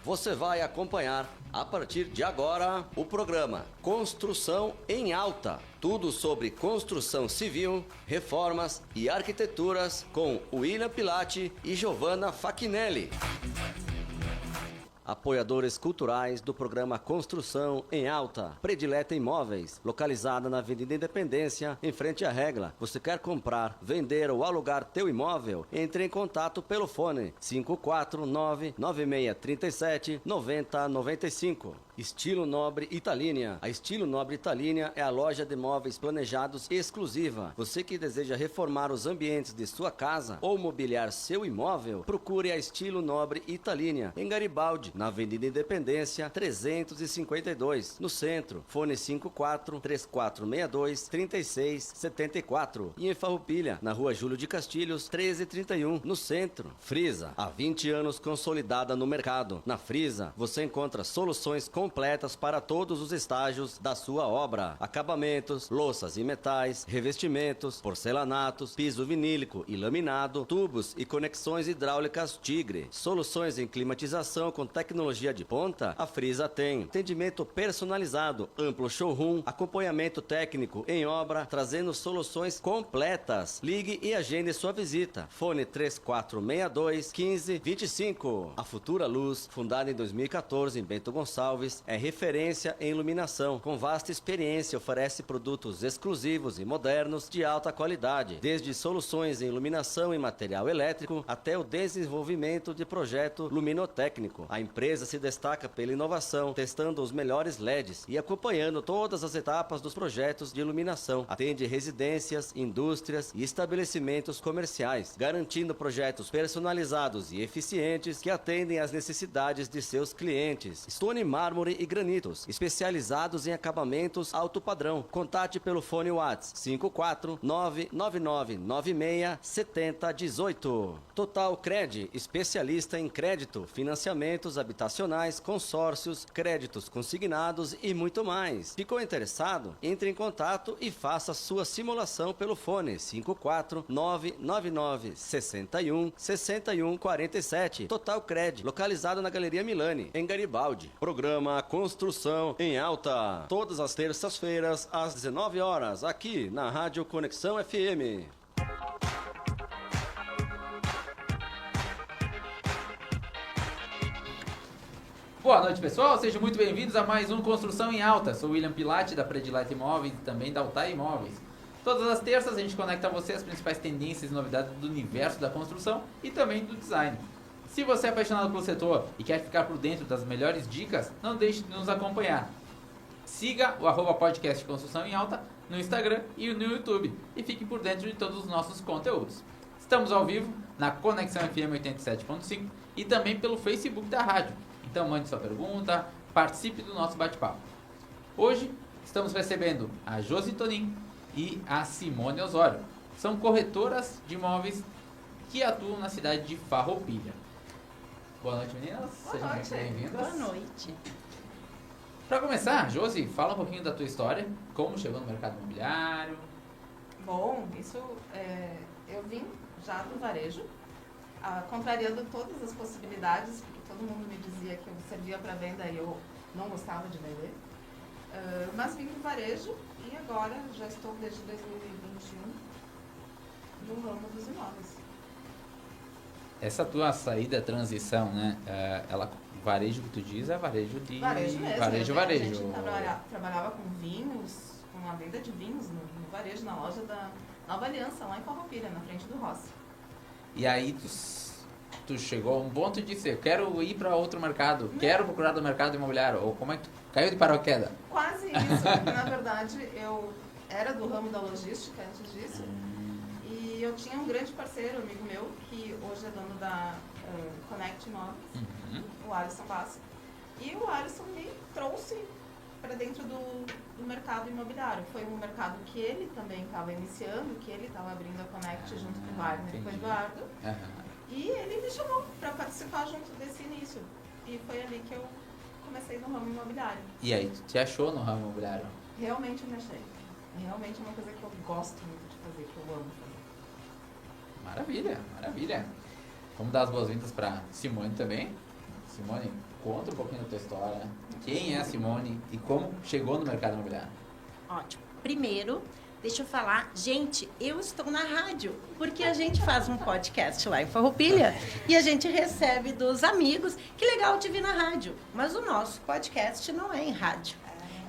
Você vai acompanhar, a partir de agora, o programa Construção em Alta. Tudo sobre construção civil, reformas e arquiteturas com William Pilati e Giovanna Facchinelli. Apoiadores culturais do programa Construção em Alta. Predileta Imóveis, localizada na Avenida Independência, em frente à Regla. Você quer comprar, vender ou alugar teu imóvel? Entre em contato pelo fone 549-9637-9095. Estilo Nobre Italínia. A Estilo Nobre Italínia é a loja de móveis planejados exclusiva. Você que deseja reformar os ambientes de sua casa ou mobiliar seu imóvel, procure a Estilo Nobre Italínia, em Garibaldi, na Avenida Independência, 352, no centro. Fone 54-3462-3674. E em Farroupilha, na Rua Júlio de Castilhos, 1331, no centro. Frisa, há 20 anos consolidada no mercado. Na Frisa, você encontra soluções completas para todos os estágios da sua obra. Acabamentos, louças e metais, revestimentos, porcelanatos, piso vinílico e laminado, tubos e conexões hidráulicas Tigre. Soluções em climatização com tecnologia de ponta, a Frisa tem. Atendimento personalizado, amplo showroom, acompanhamento técnico em obra, trazendo soluções completas. Ligue e agende sua visita. Fone 3462-1525. A Futura Luz, fundada em 2014 em Bento Gonçalves, é referência em iluminação. Com vasta experiência, oferece produtos exclusivos e modernos de alta qualidade, desde soluções em iluminação e material elétrico até o desenvolvimento de projeto luminotécnico. A empresa se destaca pela inovação, testando os melhores LEDs e acompanhando todas as etapas dos projetos de iluminação. Atende residências, indústrias e estabelecimentos comerciais, garantindo projetos personalizados e eficientes que atendem às necessidades de seus clientes. Stone Mármore e granitos, especializados em acabamentos alto padrão. Contate pelo fone WhatsApp 54999967018. Total Cred, especialista em crédito, financiamentos habitacionais, consórcios, créditos consignados e muito mais. Ficou interessado? Entre em contato e faça sua simulação pelo fone 54999616147. Total Cred, localizado na Galeria Milani, em Garibaldi. Programa Construção em Alta, todas as terças-feiras às 19 horas, aqui na Rádio Conexão FM. Boa noite, pessoal, sejam muito bem-vindos a mais um Construção em Alta. Sou o William Pilati, da Predileta Imóveis e também da Altai Imóveis. Todas as terças a gente conecta a você as principais tendências e novidades do universo da construção e também do design. Se você é apaixonado pelo setor e quer ficar por dentro das melhores dicas, não deixe de nos acompanhar. Siga o @podcast Construção em Alta no Instagram e no YouTube e fique por dentro de todos os nossos conteúdos. Estamos ao vivo na Conexão FM 87.5 e também pelo Facebook da rádio. Então mande sua pergunta, participe do nosso bate-papo. Hoje estamos recebendo a Josi Tonin e a Simone Osório. São corretoras de imóveis que atuam na cidade de Farroupilha. Boa noite, meninas. Boa noite. Bem-vindas. Boa noite. Para começar, Josi, fala um pouquinho da tua história, como chegou no mercado imobiliário. Bom, isso eu vim já do varejo, contrariando todas as possibilidades, porque todo mundo me dizia que eu servia para venda e eu não gostava de vender. Mas vim do varejo e agora já estou desde 2021 no ramo dos imóveis. Essa tua saída, transição, né? Varejo que tu diz é varejo de... Varejo mesmo. Varejo. A gente trabalhava com vinhos, com a venda de vinhos no varejo, na loja da Nova Aliança, lá em Farroupilha, na frente do Rossi. E aí tu chegou a um ponto de dizer, eu quero ir para outro mercado, quero procurar do mercado imobiliário, ou como é que tu caiu de paraquedas? Quase isso, porque na verdade eu era do ramo da logística antes disso, e eu tinha um grande parceiro, amigo meu, que hoje é dono da Connect Imóveis, o Alisson Bassi, e o Alisson me trouxe para dentro do mercado imobiliário. Foi um mercado que ele também estava iniciando, que ele estava abrindo a Connect junto com o Wagner e com o Eduardo. E ele me chamou para participar junto desse início. E foi ali que eu comecei no ramo imobiliário. E aí, tu te achou no ramo imobiliário? Realmente eu me achei. Realmente é uma coisa que eu gosto muito de fazer, que eu amo fazer. Maravilha, maravilha. Vamos dar as boas-vindas para Simone também. Simone, conta um pouquinho da tua história. Quem é a Simone e como chegou no mercado imobiliário? Ótimo. Primeiro, deixa eu falar, gente, eu estou na rádio, porque a gente faz um podcast lá em Farroupilha e a gente recebe dos amigos. Que legal te vir na rádio, mas o nosso podcast não é em rádio.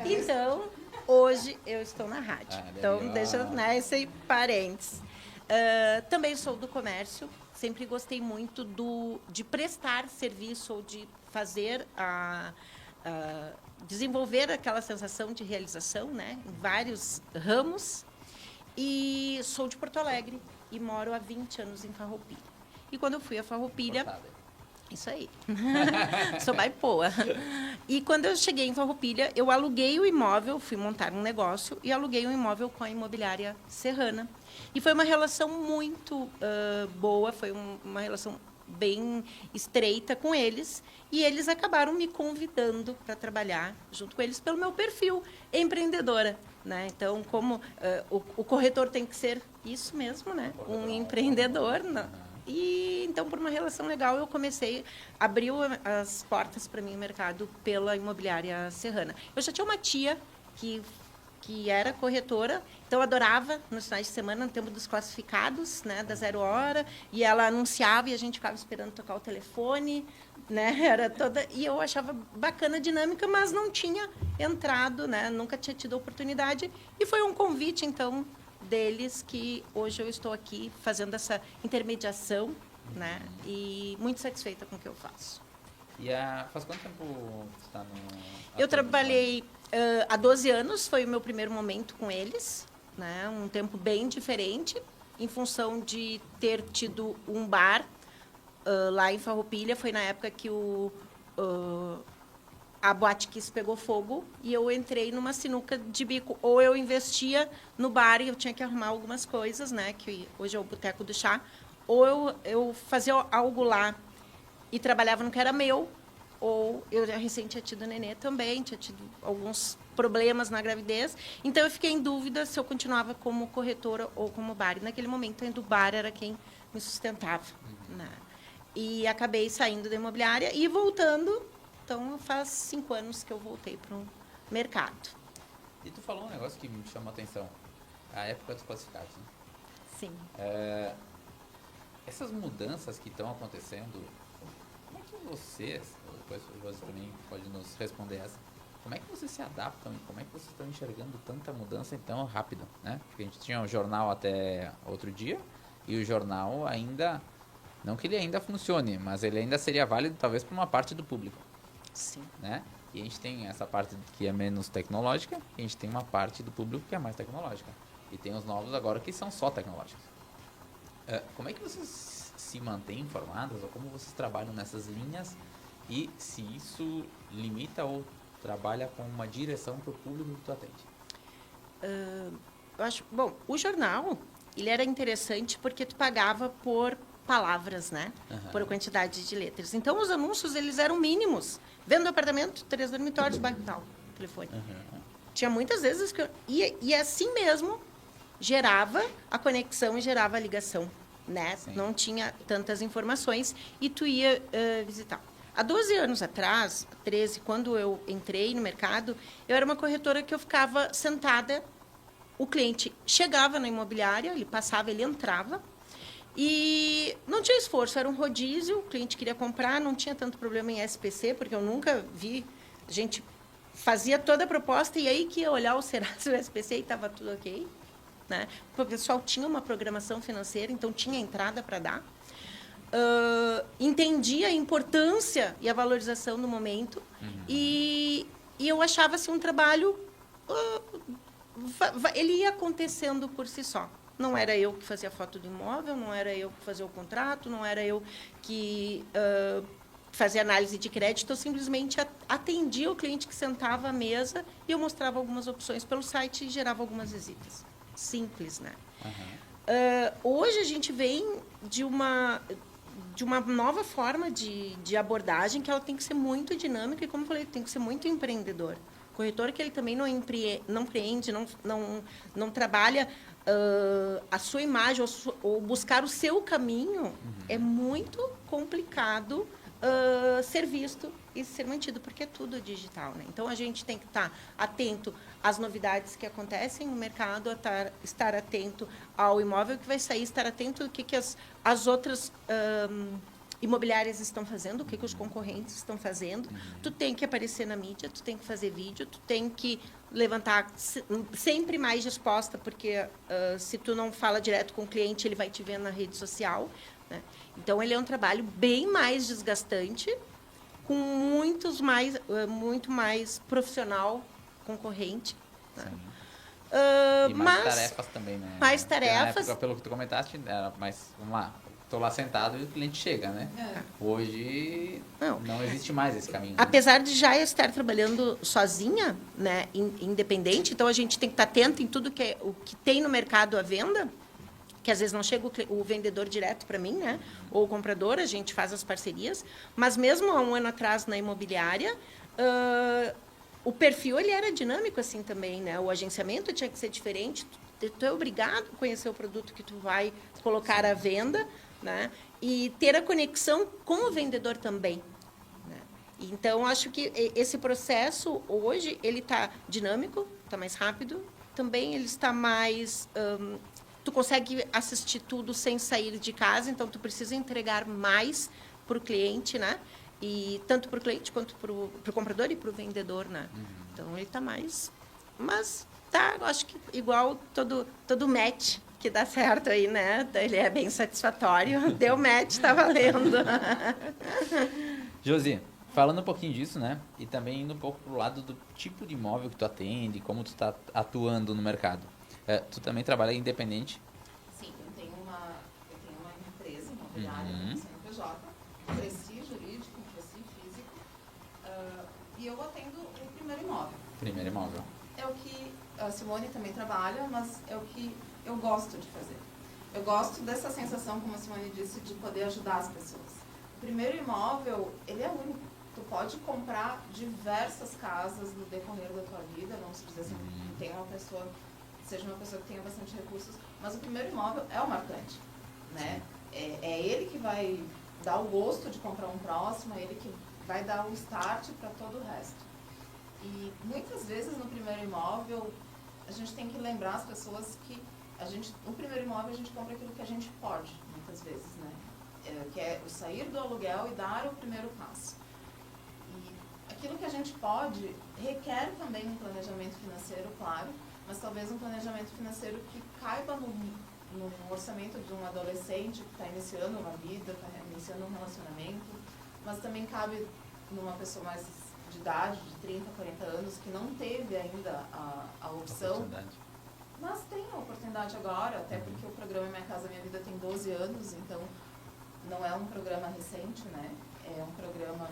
Então, hoje eu estou na rádio. Então, deixa eu esse parênteses. Também sou do comércio, sempre gostei muito de prestar serviço ou de fazer desenvolver aquela sensação de realização, né, em vários ramos. E sou de Porto Alegre e moro há 20 anos em Farroupilha. E quando eu fui a Farroupilha... Isso aí. Sou baipoa. E quando eu cheguei em Farroupilha, eu aluguei o imóvel, fui montar um negócio e aluguei um imóvel com a imobiliária Serrana. E foi uma relação muito boa, foi uma relação bem estreita com eles. E eles acabaram me convidando para trabalhar junto com eles pelo meu perfil empreendedora. Né? Então, como o corretor tem que ser isso mesmo, né? Um empreendedor. E então, por uma relação legal, eu abriu as portas para mim o mercado pela imobiliária Serrana. Eu já tinha uma tia que era corretora, então eu adorava nos finais de semana, no tempo dos classificados, né, da 0 hora, e ela anunciava e a gente ficava esperando tocar o telefone, né, e eu achava bacana a dinâmica, mas não tinha entrado, né, nunca tinha tido a oportunidade, e foi um convite, então, deles que hoje eu estou aqui fazendo essa intermediação, né, e muito satisfeita com o que eu faço. E faz quanto tempo você está no... Eu trabalhei há 12 anos, foi o meu primeiro momento com eles, né? Um tempo bem diferente, em função de ter tido um bar lá em Farroupilha. Foi na época que a Boate Kiss pegou fogo e eu entrei numa sinuca de bico. Ou eu investia no bar e eu tinha que arrumar algumas coisas, né? Que hoje é o Boteco do Chá. Ou eu fazia algo lá e trabalhava no que era meu, ou eu já recém tinha tido nenê também, tinha tido alguns problemas na gravidez, então eu fiquei em dúvida se eu continuava como corretora ou como bar. E naquele momento ainda o bar era quem me sustentava. Né? E acabei saindo da imobiliária e voltando, então faz 5 anos que eu voltei para o mercado. E tu falou um negócio que me chamou a atenção, a época dos classificados. Né? Sim. Essas mudanças que estão acontecendo, como é que vocês, depois o José também pode nos responder essa, como é que vocês se adaptam e como é que vocês estão enxergando tanta mudança tão rápido, né? Porque a gente tinha o jornal até outro dia e o jornal ainda, não que ele ainda funcione, mas ele ainda seria válido talvez para uma parte do público. Sim. Né? E a gente tem essa parte que é menos tecnológica e a gente tem uma parte do público que é mais tecnológica. E tem os novos agora que são só tecnológicos. Como é que vocês se mantêm informados ou como vocês trabalham nessas linhas e se isso limita ou trabalha com uma direção para o público que tu atende? Eu acho, bom, o jornal, ele era interessante porque tu pagava por palavras, né? Uhum. Por quantidade de letras. Então, os anúncios, eles eram mínimos. Vendo apartamento, 3 dormitórios, bairro tal, telefone. Uhum. Tinha muitas vezes que e assim mesmo gerava a conexão e gerava a ligação, né? Sim. Não tinha tantas informações e tu ia visitar. Há 12 anos atrás, 13, quando eu entrei no mercado, eu era uma corretora que eu ficava sentada, o cliente chegava na imobiliária, ele passava, ele entrava, e não tinha esforço, era um rodízio, o cliente queria comprar, não tinha tanto problema em SPC, porque eu nunca vi, a gente fazia toda a proposta e aí que ia olhar o Serasa e o SPC e estava tudo ok. Né? O pessoal tinha uma programação financeira, então tinha entrada para dar. Entendia a importância e a valorização do momento. Uhum. E eu achava assim, um trabalho, ele ia acontecendo por si só. Não era eu que fazia a foto do imóvel, não era eu que fazia o contrato, não era eu que fazia análise de crédito, eu simplesmente atendia o cliente que sentava à mesa e eu mostrava algumas opções pelo site e gerava algumas visitas. Simples, né? Uhum. Hoje a gente vem de uma nova forma de abordagem que ela tem que ser muito dinâmica e, como eu falei, tem que ser muito empreendedor. O corretor que ele também não empreende, não trabalha a sua imagem ou buscar o seu caminho, uhum. É muito complicado ser visto e ser mantido, porque é tudo digital, né? Então, a gente tem que estar atento às novidades que acontecem no mercado, estar atento ao imóvel que vai sair, estar atento ao que as outras imobiliárias estão fazendo, o que os concorrentes estão fazendo. Tu tem que aparecer na mídia, tu tem que fazer vídeo, tu tem que levantar sempre mais disposta, porque se tu não fala direto com o cliente, ele vai te ver na rede social, né? Então, ele é um trabalho bem mais desgastante, com muito mais profissional concorrente. Né? E mais tarefas também, né? Mais Porque na tarefas. época, pelo que tu comentaste, era mais, vamos lá, tô lá sentado e o cliente chega, né? Hoje não existe mais esse caminho. Né? Apesar de já estar trabalhando sozinha, né, independente, então a gente tem que estar atento em tudo o que tem no mercado à venda, que às vezes não chega o vendedor direto para mim, né, ou o comprador, a gente faz as parcerias, mas mesmo há um ano atrás na imobiliária, o perfil ele era dinâmico assim também, né? O agenciamento tinha que ser diferente, tu é obrigado a conhecer o produto que tu vai colocar à venda, né? E ter a conexão com o vendedor também. Né? Então, acho que esse processo, hoje, ele está dinâmico, está mais rápido. Também ele está mais... tu consegue assistir tudo sem sair de casa, então tu precisa entregar mais para o cliente, né? E tanto para o cliente quanto para o comprador e para o vendedor, né? Então, ele está mais... Mas, eu acho que igual todo match... que dá certo aí, né? Ele é bem satisfatório. Deu match, está valendo. Josi, falando um pouquinho disso, né? E também indo um pouco pro lado do tipo de imóvel que tu atende, como tu está atuando no mercado. Tu também trabalha independente? Sim, eu tenho uma empresa imobiliária, CNPJ, cresci jurídico, cresci físico, e eu atendo o primeiro imóvel. Primeiro imóvel. É o que a Simone também trabalha, mas é o que eu gosto de fazer. Eu gosto dessa sensação, como a Simone disse, de poder ajudar as pessoas. O primeiro imóvel, ele é único. Tu pode comprar diversas casas no decorrer da tua vida, vamos dizer assim, tem uma pessoa, seja uma pessoa que tenha bastante recursos, mas o primeiro imóvel é o marcante, né? É ele que vai dar o gosto de comprar um próximo, é ele que vai dar o start para todo o resto. E muitas vezes no primeiro imóvel, a gente tem que lembrar as pessoas que no primeiro imóvel a gente compra aquilo que a gente pode, muitas vezes, né? Que é o sair do aluguel e dar o primeiro passo. E aquilo que a gente pode requer também um planejamento financeiro, claro, mas talvez um planejamento financeiro que caiba no orçamento de um adolescente que está iniciando uma vida, está iniciando um relacionamento, mas também cabe numa pessoa mais de idade, de 30, 40 anos, que não teve ainda a opção. Mas tem a oportunidade agora, até porque o programa Minha Casa Minha Vida tem 12 anos, então não é um programa recente, né? É um programa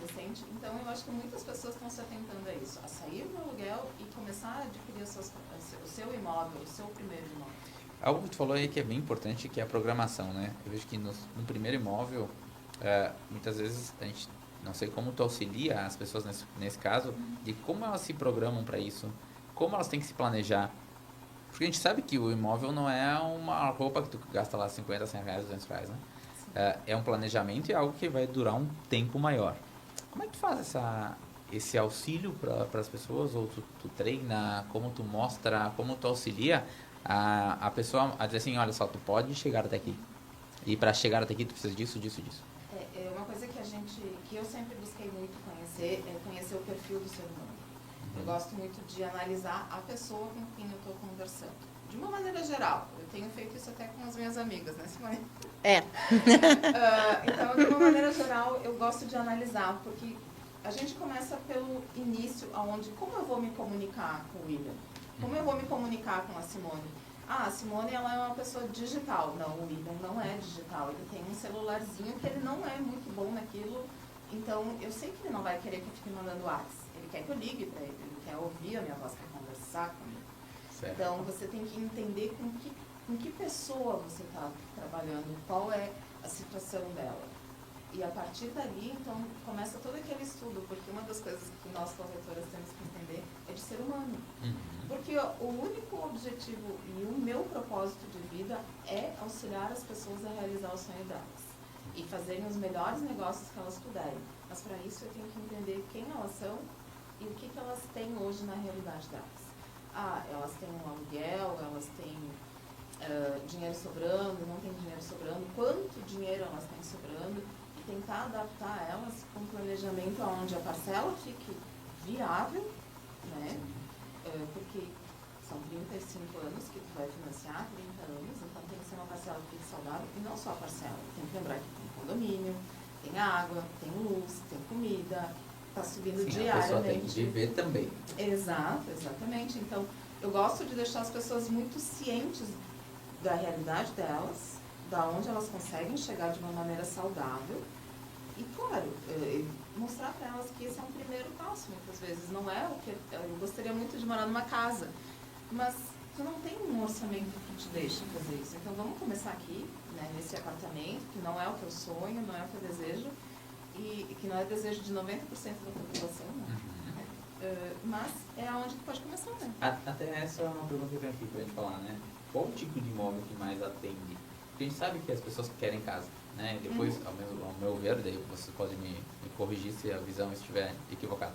recente. Então eu acho que muitas pessoas estão se atentando a isso, a sair do aluguel e começar a adquirir o seu imóvel, o seu primeiro imóvel. Algo que tu falou aí que é bem importante, que é a programação, né? Eu vejo que no primeiro imóvel, muitas vezes a gente, não sei como tu auxilia as pessoas nesse caso, de como elas se programam para isso, como elas têm que se planejar. Porque a gente sabe que o imóvel não é uma roupa que tu gasta lá 50, 100 reais, 200 reais, né? É um planejamento e algo que vai durar um tempo maior. Como é que tu faz esse auxílio para as pessoas? Ou tu treina, como tu mostra, como tu auxilia a pessoa a dizer assim, olha só, tu pode chegar até aqui. E para chegar até aqui tu precisa disso, disso, disso. É uma coisa que eu sempre busquei muito conhecer, é conhecer o perfil do ser humano. Eu gosto muito de analisar a pessoa com quem eu estou conversando. De uma maneira geral. Eu tenho feito isso até com as minhas amigas, né, Simone? Então, de uma maneira geral, eu gosto de analisar, porque a gente começa pelo início, como eu vou me comunicar com o William? Como eu vou me comunicar com a Simone? A Simone, ela é uma pessoa digital. Não, o William não é digital. Ele tem um celularzinho que ele não é muito bom naquilo. Então, eu sei que ele não vai querer que eu fique mandando WhatsApp. Ele quer que eu ligue para ele, ele quer ouvir a minha voz, quer conversar comigo. Certo. Então, você tem que entender com que pessoa você está trabalhando, qual é a situação dela. E a partir dali, então, começa todo aquele estudo, porque uma das coisas que nós corretoras temos que entender é de ser humano. Porque o único objetivo e o meu propósito de vida é auxiliar as pessoas a realizar o sonho delas. e fazerem os melhores negócios que elas puderem. Mas para isso eu tenho que entender quem elas são e o que elas têm hoje na realidade delas. Elas têm um aluguel, elas têm dinheiro sobrando, não tem dinheiro sobrando, quanto dinheiro elas têm sobrando, e tentar adaptar elas com um planejamento onde a parcela fique viável, né? Porque são 35 anos que tu vai financiar, 30 anos, então tem que ser uma parcela que fique saudável, e não só a parcela, tem que lembrar que tem condomínio, tem água, tem luz, tem comida, está subindo diariamente. A pessoa tem que viver também. Exato, exatamente. Então, eu gosto de deixar as pessoas muito cientes da realidade delas, da onde elas conseguem chegar de uma maneira saudável. E, claro, mostrar para elas que esse é um primeiro passo, muitas vezes. Não é o que... Eu gostaria muito de morar numa casa, mas tu não tem um orçamento que te deixe fazer isso. Então, vamos começar aqui, né, nesse apartamento, que não é o que eu sonho, não é o que eu desejo, e que não é desejo de 90% da população, né? Mas é onde tu pode começar, né? Até essa é uma pergunta que eu tenho aqui pra gente falar, né? Qual o tipo de imóvel que mais atende? Porque a gente sabe que as pessoas querem casa, né? E depois, ao meu ver, daí você pode me corrigir se a visão estiver equivocada.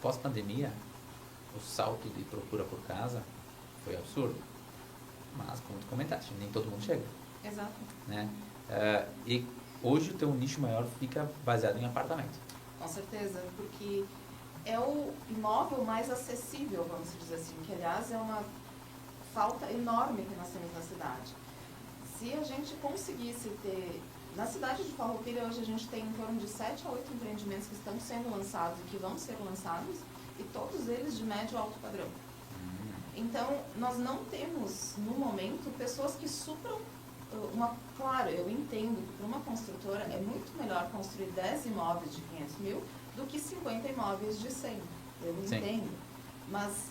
Pós-pandemia, o salto de procura por casa foi absurdo. Mas, como tu comentaste, nem todo mundo chega. Exato. Né? E hoje o teu nicho maior fica baseado em apartamento. Com certeza, porque é o imóvel mais acessível, vamos dizer assim, que aliás é uma falta enorme que nós temos na cidade. Se a gente conseguisse ter... Na cidade de Farroupilha hoje a gente tem em torno de 7 a 8 empreendimentos que estão sendo lançados e que vão ser lançados, e todos eles de médio e alto padrão. Então, nós não temos, no momento, pessoas que supram claro, eu entendo que para uma construtora é muito melhor construir 10 imóveis de 500 mil do que 50 imóveis de 100. Eu entendo. Mas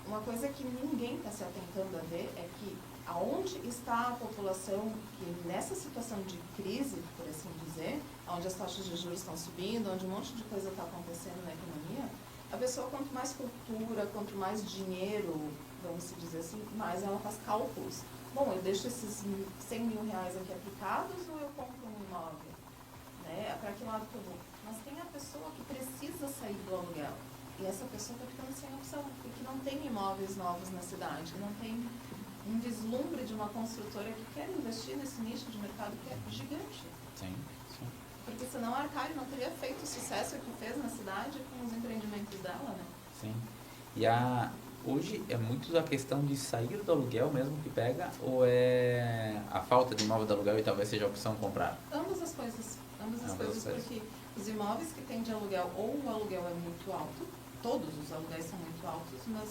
uma coisa que ninguém está se atentando a ver é que aonde está a população que nessa situação de crise, por assim dizer, onde as taxas de juros estão subindo, onde um monte de coisa está acontecendo na economia, a pessoa quanto mais cultura, quanto mais dinheiro, vamos dizer assim, mais ela faz cálculos. Bom, eu deixo esses 100 mil reais aqui aplicados ou eu compro um imóvel? Né? Para que lado que eu vou? Mas tem a pessoa que precisa sair do aluguel. E essa pessoa está ficando sem opção, porque não tem imóveis novos na cidade, não tem um vislumbre de uma construtora que quer investir nesse nicho de mercado que é gigante. Sim. Porque senão a Arcari não teria feito o sucesso que fez na cidade com os empreendimentos dela, né? Sim. E hoje é muito a questão de sair do aluguel mesmo que pega, ou é a falta de imóvel do aluguel e talvez seja a opção comprar? Ambas as coisas. Porque os imóveis que tem de aluguel, ou o aluguel é muito alto, todos os aluguéis são muito altos, mas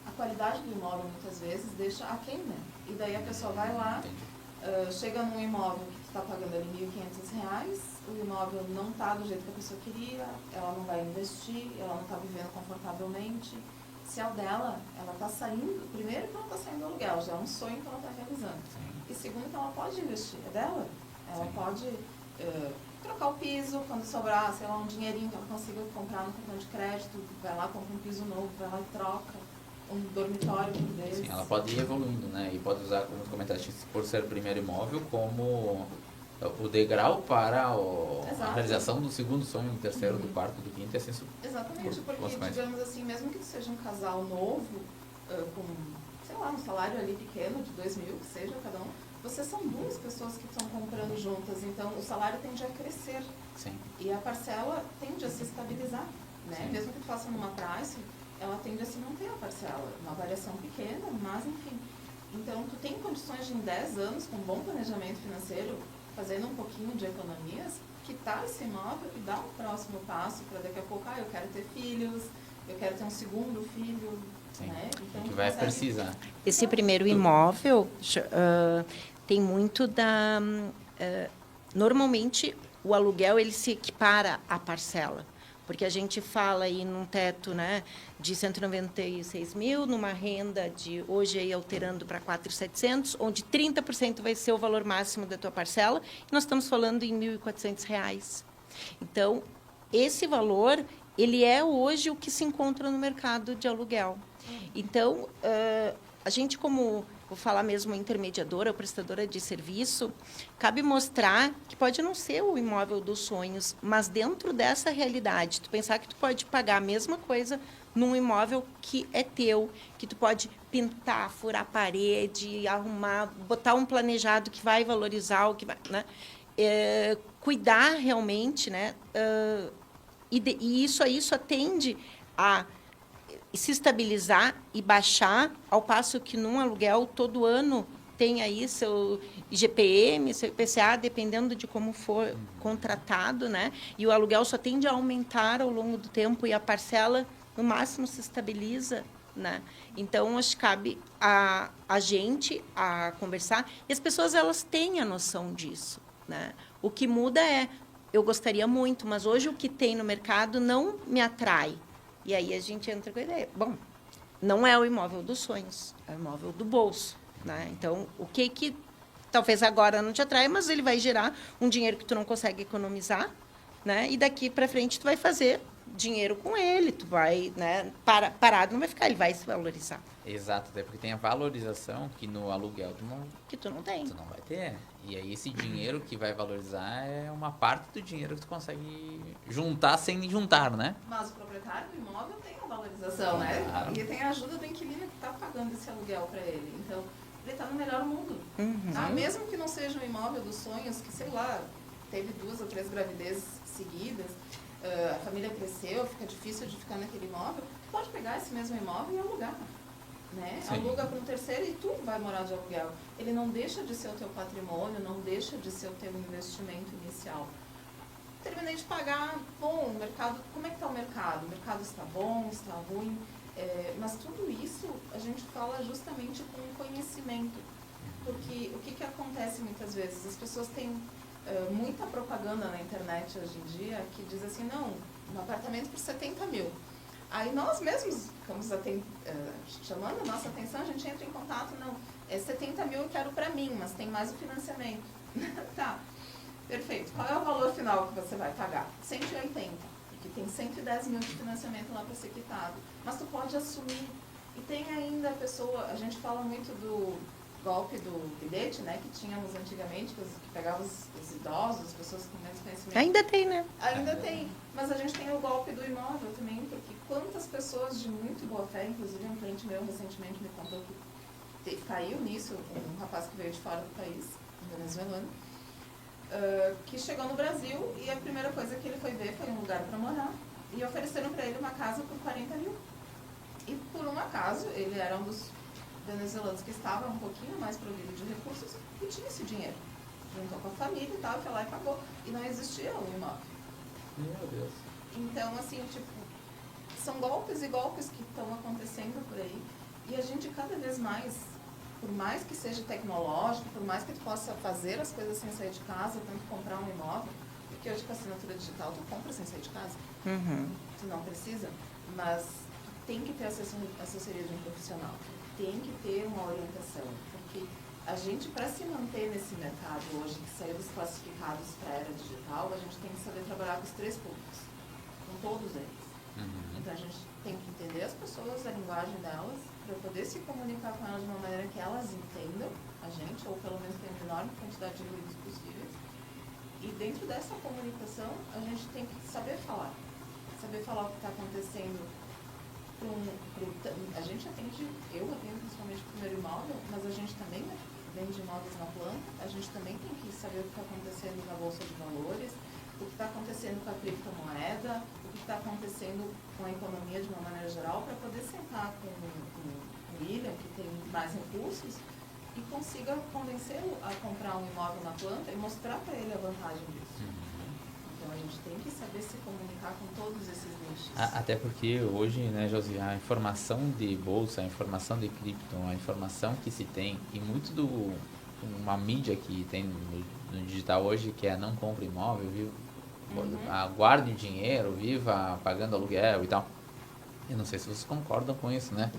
a qualidade do imóvel muitas vezes deixa aquém, né? E daí a pessoa vai lá, chega num imóvel que está pagando ali R$1.500, o imóvel não está do jeito que a pessoa queria, ela não vai investir, ela não está vivendo confortavelmente. Se é o dela, ela está saindo, primeiro que ela está saindo do aluguel, já é um sonho que ela está realizando. Sim. E segundo que ela pode investir, é dela. Ela Sim. pode trocar o piso, quando sobrar, sei lá, um dinheirinho que ela consiga comprar no cartão de crédito, vai lá, compra um piso novo, vai lá e troca um dormitório por vez. Sim, ela pode ir evoluindo, né? E pode usar, como comentaste, por ser primeiro imóvel, como o degrau para a realização do segundo sonho, do terceiro, do quarto, do quinto, e assim Exatamente, porque, digamos assim, mesmo que seja um casal novo, com, sei lá, um salário ali pequeno, de 2 mil, que seja cada um, vocês são duas pessoas que estão comprando juntas, então o salário tende a crescer. Sim. E a parcela tende a se estabilizar, né? Sim. Mesmo que tu faça numa price, ela tende a se manter a parcela, uma variação pequena, mas enfim. Então, tu tem condições de, em 10 anos, com um bom planejamento financeiro, fazendo um pouquinho de economias, quitar esse imóvel e dar um próximo passo para daqui a pouco, eu quero ter filhos, eu quero ter um segundo filho. Sim. Né? Então, que vai precisar. Esse primeiro imóvel tem muito da... normalmente, o aluguel ele se equipara à parcela. Porque a gente fala aí num teto, né, de 196 mil, numa renda de, hoje, aí, alterando para 4.700, onde 30% vai ser o valor máximo da tua parcela, e nós estamos falando em R$ 1.400. Então, esse valor, ele é hoje o que se encontra no mercado de aluguel. Então, a gente, como, vou falar mesmo, intermediadora ou prestadora de serviço, cabe mostrar que pode não ser o imóvel dos sonhos, mas dentro dessa realidade, tu pensar que tu pode pagar a mesma coisa num imóvel que é teu, que tu pode pintar, furar a parede, arrumar, botar um planejado que vai valorizar o que vai, né? Cuidar realmente, né? E isso atende a se estabilizar e baixar, ao passo que num aluguel todo ano tem aí seu IGPM, seu IPCA, dependendo de como for contratado, né? E o aluguel só tende a aumentar ao longo do tempo e a parcela no máximo se estabiliza, né? Então acho que cabe a gente a conversar e as pessoas elas têm a noção disso, né? O que muda é eu gostaria muito, mas hoje o que tem no mercado não me atrai. E aí a gente entra com a ideia. Bom, não é o imóvel dos sonhos, é o imóvel do bolso, né? Então, o que talvez agora não te atrai, mas ele vai gerar um dinheiro que tu não consegue economizar, né? E daqui para frente tu vai fazer dinheiro com ele, tu vai, né? Parado não vai ficar, ele vai se valorizar. Exato, até porque tem a valorização que no aluguel Que tu não tem. tu não vai ter. E aí esse dinheiro que vai valorizar é uma parte do dinheiro que tu consegue juntar sem juntar, né? Mas o proprietário do imóvel tem a valorização, né? Claro. E tem a ajuda do inquilino que está pagando esse aluguel para ele. Então, ele está no melhor mundo. Uhum. Tá? Mesmo que não seja um imóvel dos sonhos, que, sei lá, teve 2 ou 3 gravidezes seguidas, a família cresceu, fica difícil de ficar naquele imóvel, pode pegar esse mesmo imóvel e alugar. Né? Sim. Aluga para um terceiro e tu vai morar de aluguel. Ele não deixa de ser o teu patrimônio, não deixa de ser o teu investimento inicial. Terminei de pagar, bom, o mercado, como é que está o mercado? O mercado está bom, está ruim? Mas tudo isso a gente fala justamente com conhecimento. Porque o que acontece muitas vezes? As pessoas têm muita propaganda na internet hoje em dia que diz assim, não, um apartamento por 70 mil. Aí nós mesmos ficamos chamando a nossa atenção, a gente entra em contato, não, 70 mil eu quero para mim, mas tem mais o financiamento. Tá, perfeito. Qual é o valor final que você vai pagar? 180, porque tem 110 mil de financiamento lá para ser quitado. Mas tu pode assumir. E tem ainda a pessoa, a gente fala muito do golpe do bilhete, né, que tínhamos antigamente, que pegavam os idosos, as pessoas com menos conhecimento. Ainda tem, né? Ainda tem, mas a gente tem o golpe do imóvel também, porque quantas pessoas de muito boa fé, inclusive um cliente meu recentemente me contou que caiu nisso, um rapaz que veio de fora do país, um venezuelano, que chegou no Brasil e a primeira coisa que ele foi ver foi um lugar para morar e ofereceram para ele uma casa por 40 mil. E por um acaso, ele era um dos venezuelanos que estava um pouquinho mais provido de recursos e tinha esse dinheiro. Juntou com a família e tal, foi lá e pagou. E não existia o imóvel. Meu Deus. Então, assim, tipo, são golpes e golpes que estão acontecendo por aí. E a gente cada vez mais, por mais que seja tecnológico, por mais que tu possa fazer as coisas sem sair de casa, tanto comprar um imóvel, porque hoje com a assinatura digital tu compra sem sair de casa. Uhum. Tu não precisa, mas tem que ter assessoria de um profissional. Tem que ter uma orientação, porque a gente, para se manter nesse mercado hoje, que saiu dos classificados para a era digital, a gente tem que saber trabalhar com os 3 públicos, com todos eles. Então a gente tem que entender as pessoas, a linguagem delas, para poder se comunicar com elas de uma maneira que elas entendam a gente, ou pelo menos tenham a menor quantidade de ruídos possíveis. E dentro dessa comunicação, a gente tem que saber falar o que está acontecendo. A gente atende, eu atendo principalmente o primeiro imóvel, mas a gente também vende imóveis na planta, a gente também tem que saber o que está acontecendo na Bolsa de Valores, o que está acontecendo com a criptomoeda, o que está acontecendo com a economia de uma maneira geral, para poder sentar com o William, que tem mais recursos, e consiga convencê-lo a comprar um imóvel na planta e mostrar para ele a vantagem disso. Então a gente tem que saber se comunicar com todos esses nichos. Até porque hoje, né, Josi, a informação de bolsa, a informação de cripto, a informação que se tem, e muito uma mídia que tem no digital hoje, que é não compre imóvel, viu? Guarde dinheiro, viva pagando aluguel e tal. Eu não sei se vocês concordam com isso, né?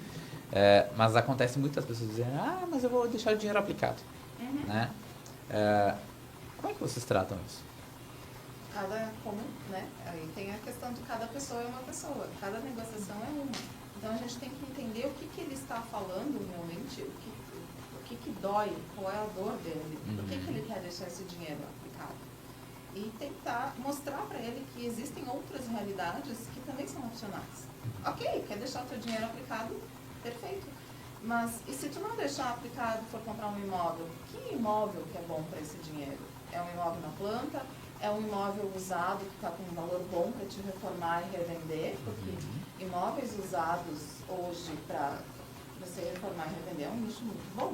Mas acontece muitas pessoas dizendo, mas eu vou deixar o dinheiro aplicado. Né? Como é que vocês tratam isso? Né? Aí tem a questão de cada pessoa é uma pessoa, cada negociação é uma. Então a gente tem que entender o que ele está falando realmente, que dói, qual é a dor dele, por que ele quer deixar esse dinheiro aplicado. E tentar mostrar para ele que existem outras realidades que também são opcionais. Ok, quer deixar o teu dinheiro aplicado? Perfeito. Mas e se tu não deixar aplicado e for comprar um imóvel? Que imóvel que é bom para esse dinheiro? É um imóvel na planta? É um imóvel usado que está com um valor bom para te reformar e revender? Porque imóveis usados hoje para você reformar e revender é um nicho muito bom.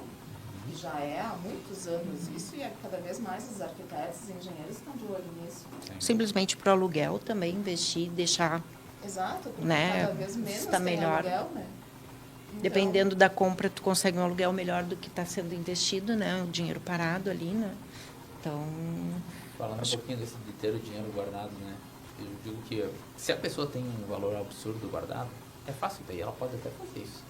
E já é há muitos anos isso, e cada vez mais os arquitetos e engenheiros estão de olho nisso. Simplesmente para o aluguel também, investir, deixar... Exato, porque né, cada vez menos está tem melhor. aluguel, né? Então, Dependendo da compra, tu consegue um aluguel melhor do que está sendo investido, né? O dinheiro parado ali, né? Então... Falando um pouquinho de ter o dinheiro guardado, né? Eu digo que se a pessoa tem um valor absurdo guardado, é fácil ter, ela pode até fazer isso.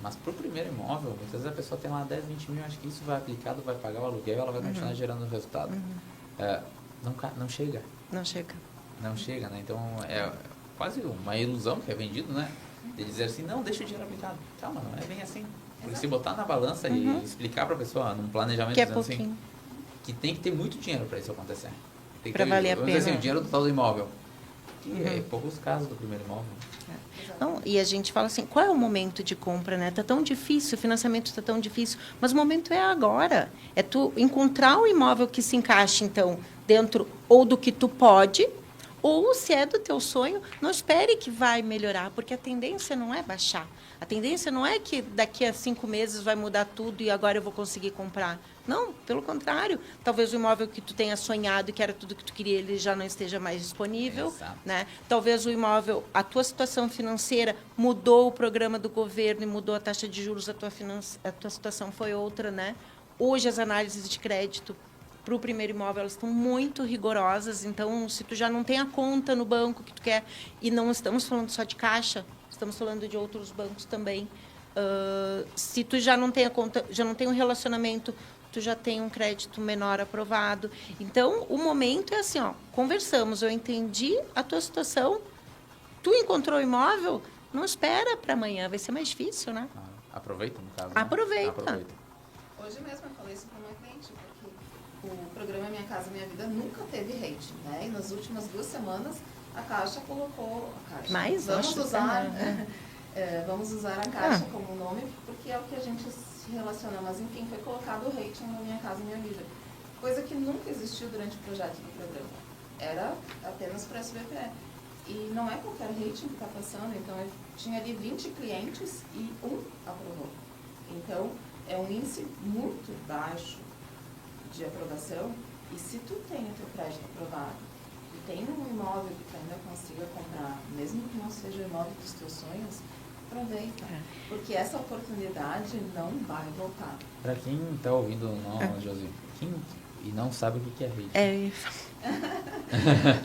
Mas para o primeiro imóvel, muitas vezes a pessoa tem lá 10, 20 mil, acho que isso vai aplicado, vai pagar o aluguel e ela vai continuar gerando resultado. Não chega. Não chega. Não chega, né? Então é quase uma ilusão que é vendido, né? De dizer assim, não, deixa o dinheiro aplicado. Calma, não é bem assim. Porque se botar na balança e explicar para a pessoa num planejamento Que é dizendo pouquinho. assim, que tem que ter muito dinheiro para isso acontecer. Tem que Pra ter, valer a vamos dizer pena. assim, o dinheiro total do imóvel. Que é poucos casos do primeiro imóvel. Não, e a gente fala assim, qual é o momento de compra, né? Tá tão difícil, o financiamento tá tão difícil, mas o momento é agora. É tu encontrar o imóvel que se encaixe, então, dentro ou do que tu pode, ou se é do teu sonho, não espere que vai melhorar, porque a tendência não é baixar. A tendência não é que daqui a 5 meses vai mudar tudo e agora eu vou conseguir comprar. Não, pelo contrário. Talvez o imóvel que tu tenha sonhado e que era tudo que tu queria, ele já não esteja mais disponível. Exato. Né? Talvez o imóvel, a tua situação financeira mudou o programa do governo e mudou a taxa de juros, a tua situação foi outra. Né? Hoje, as análises de crédito para o primeiro imóvel, elas estão muito rigorosas. Então, se tu já não tem a conta no banco que tu quer, e não estamos falando só de Caixa, estamos falando de outros bancos também. Se tu já não tem a conta, já não tem um relacionamento, tu já tem um crédito menor aprovado. Então, o momento é assim, ó, conversamos, eu entendi a tua situação, tu encontrou o imóvel, não espera para amanhã, vai ser mais difícil, né? Aproveita, no caso. Aproveita. hoje mesmo eu falei isso para uma cliente, porque o programa Minha Casa Minha Vida nunca teve rating, né? E nas últimas 2 semanas a Caixa colocou... Mais? Vamos Acho usar, que vamos usar a Caixa como nome, porque é o que a gente se relaciona. Mas, enfim, foi colocado o rating no Minha Casa Minha Vida. Coisa que nunca existiu durante o projeto do programa. Era apenas para a SBPE. E não é qualquer rating que está passando. Então, eu tinha ali 20 clientes e 1 aprovou. Então, é um índice muito baixo de aprovação. E se tu tem o teu crédito aprovado, e tem um imóvel que tu ainda consiga comprar, mesmo que não seja o imóvel dos teus sonhos, aproveita. Porque essa oportunidade não vai voltar. Para quem está ouvindo nós, Josi, e não sabe o que é rating.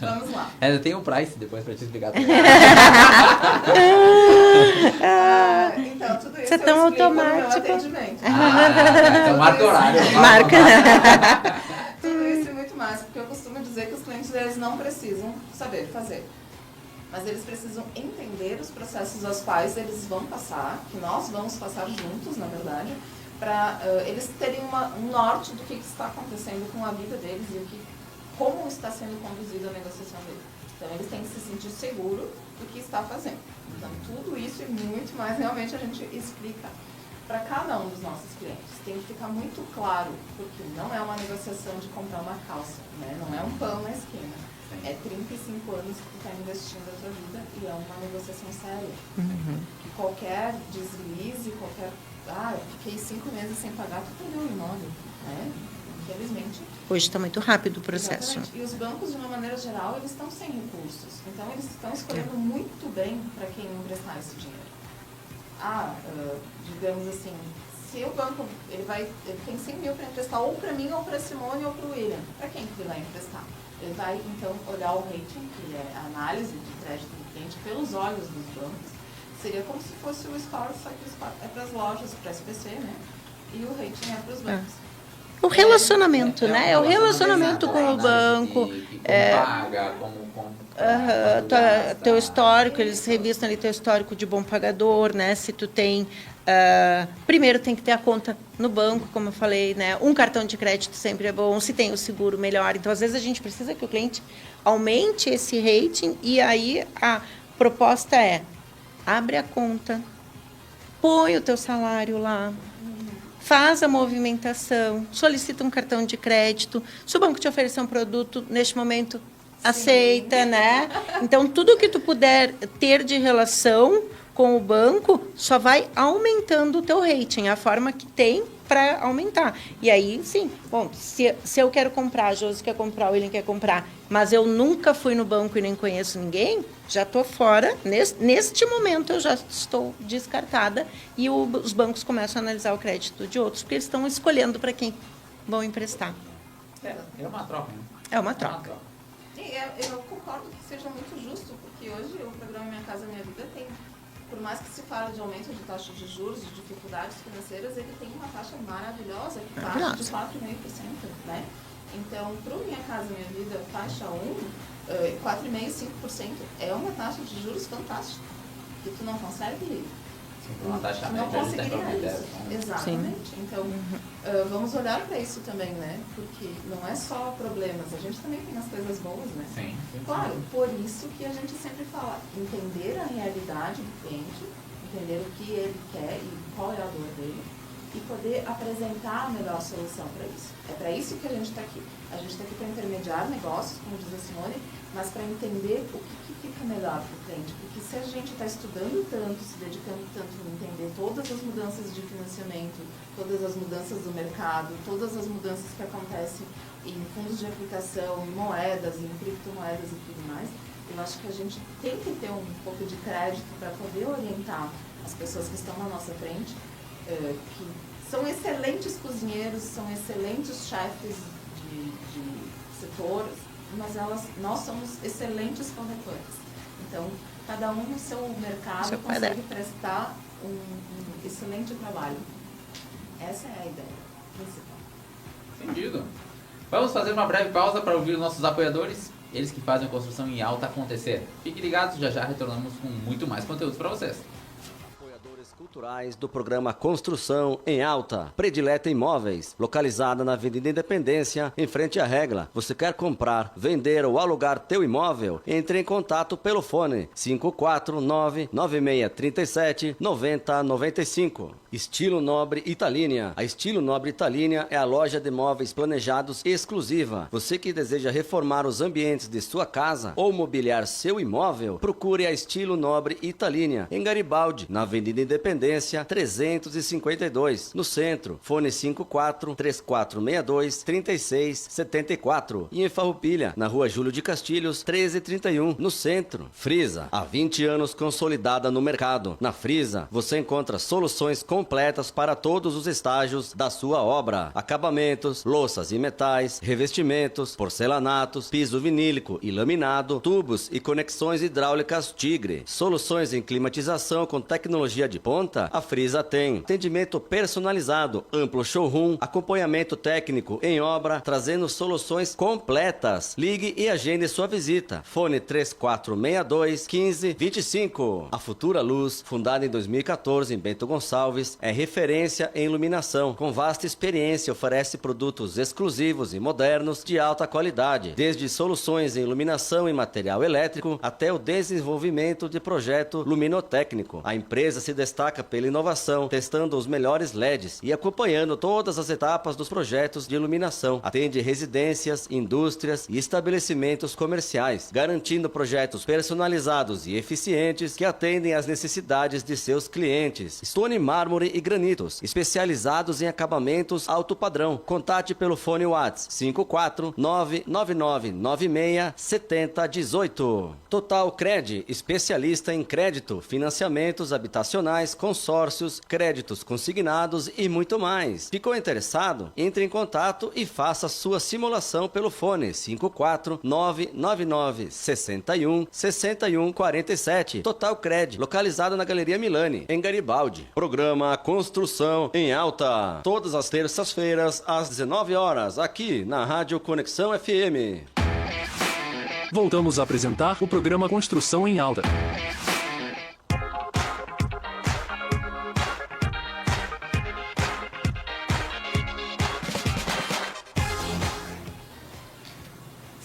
Vamos lá. Tem um price depois para te explicar. Então, tudo isso Você é tão eu explico no meu automático. atendimento. Então marca horário. Marca. Tudo isso e muito mais, porque eu costumo dizer que os clientes eles não precisam saber fazer. Mas eles precisam entender os processos aos quais eles vão passar, que nós vamos passar juntos, na verdade, para eles terem um norte do que está acontecendo com a vida deles e como está sendo conduzida a negociação deles. Então, eles têm que se sentir seguros do que está fazendo. Então, tudo isso e muito mais, realmente, a gente explica para cada um dos nossos clientes. Tem que ficar muito claro, porque não é uma negociação de comprar uma calça, né? Não é um pão na esquina. É 35 anos que tu está investindo a tua vida e é uma negociação séria. E qualquer deslize, eu fiquei 5 meses sem pagar, tu perdeu o imóvel, né? Infelizmente. Hoje está muito rápido o processo. Exatamente. E os bancos, de uma maneira geral, eles estão sem recursos. Então, eles estão escolhendo muito bem para quem emprestar esse dinheiro. Digamos assim, se o banco ele tem 100 mil para emprestar ou para mim, ou para a Simone, ou para o William, para quem que ele vai emprestar? Ele vai, então, olhar o rating, que é a análise de crédito do cliente, pelos olhos dos bancos. Seria como se fosse o score, só que o score é para as lojas, para a SPC, né? E o rating é para os bancos. O relacionamento, né? É o relacionamento com o banco. Paga, Teu histórico, eles revistam ali teu histórico de bom pagador, né? Se tu tem Primeiro tem que ter a conta no banco, como eu falei, né? Um cartão de crédito sempre é bom, se tem o seguro, melhor. Então, às vezes, a gente precisa que o cliente aumente esse rating e aí a proposta é: abre a conta, põe o teu salário lá, faz a movimentação, solicita um cartão de crédito. Se o banco te oferecer um produto, neste momento, aceita, né? Então, tudo que tu puder ter de relação com o banco só vai aumentando o teu rating, a forma que tem para aumentar. E aí, sim, bom, se eu quero comprar, a Josi quer comprar, o William quer comprar, mas eu nunca fui no banco e nem conheço ninguém, já estou fora. Neste momento, eu já estou descartada e os bancos começam a analisar o crédito de outros, porque eles estão escolhendo para quem vão emprestar. É uma troca, né? É uma troca. Eu concordo que seja muito justo, porque hoje o programa Minha Casa Minha Vida tem, por mais que se fale de aumento de taxa de juros, de dificuldades financeiras, ele tem uma taxa maravilhosa, que baixa de 4,5%, né? Então, para o Minha Casa Minha Vida, taxa 1, 4,5%, 5% é uma taxa de juros fantástica, que tu não consegue... Uma taxa não média conseguiria isso. né? Exatamente. Sim. Então, vamos olhar para isso também, né? Porque não é só problemas, a gente também tem as coisas boas, né? Sim. Claro, por isso que a gente sempre fala, entender a realidade do cliente, entender o que ele quer e qual é a dor dele, e poder apresentar a melhor solução para isso. É para isso que a gente está aqui. A gente está aqui para intermediar negócios, como diz a Simone, mas para entender o que fica melhor para o cliente. Porque se a gente está estudando tanto, se dedicando tanto em entender todas as mudanças de financiamento, todas as mudanças do mercado, todas as mudanças que acontecem em fundos de aplicação, em moedas, em criptomoedas e tudo mais, eu acho que a gente tem que ter um pouco de crédito para poder orientar as pessoas que estão na nossa frente, que são excelentes cozinheiros, são excelentes chefes de setor, mas nós somos excelentes corretores. Então, cada um no seu mercado consegue prestar um excelente trabalho. Essa é a ideia principal. Entendido. Vamos fazer uma breve pausa para ouvir os nossos apoiadores, eles que fazem a construção em alta acontecer. Fiquem ligados, já retornamos com muito mais conteúdos para vocês. Culturais do programa Construção em Alta, Predileta Imóveis, localizada na Avenida Independência, em frente à Regla. Você quer comprar, vender ou alugar teu imóvel? Entre em contato pelo fone 549-9637-9095. Estilo Nobre Italínia. A Estilo Nobre Italínia é a loja de móveis planejados exclusiva. Você que deseja reformar os ambientes de sua casa ou mobiliar seu imóvel, procure a Estilo Nobre Italínia, em Garibaldi, na Avenida Independência 352, no centro. Fone 54-3462-3674. E em Farroupilha, na Rua Júlio de Castilhos 1331, no centro. Frisa, há 20 anos consolidada no mercado. Na Frisa, você encontra soluções completas para todos os estágios da sua obra. Acabamentos, louças e metais, revestimentos, porcelanatos, piso vinílico e laminado, tubos e conexões hidráulicas Tigre. Soluções em climatização com tecnologia de ponta, a Frisa tem. Atendimento personalizado, amplo showroom, acompanhamento técnico em obra, trazendo soluções completas. Ligue e agende sua visita. Fone 3462-1525. A Futura Luz, fundada em 2014 em Bento Gonçalves, é referência em iluminação. Com vasta experiência, oferece produtos exclusivos e modernos de alta qualidade, desde soluções em iluminação e material elétrico até o desenvolvimento de projeto luminotécnico. A empresa se destaca pela inovação, testando os melhores LEDs e acompanhando todas as etapas dos projetos de iluminação. Atende residências, indústrias e estabelecimentos comerciais, garantindo projetos personalizados e eficientes que atendem às necessidades de seus clientes. Stone Mármore e Granitos, especializados em acabamentos alto padrão. Contate pelo fone WhatsApp 54999967018. Total Cred, especialista em crédito, financiamentos habitacionais, consórcios, créditos consignados e muito mais. Ficou interessado? Entre em contato e faça sua simulação pelo fone 54999616147. Total Cred, localizado na Galeria Milani, em Garibaldi. Programa Construção em Alta, todas as terças-feiras às 19 horas, aqui na Rádio Conexão FM. Voltamos a apresentar o programa Construção em Alta.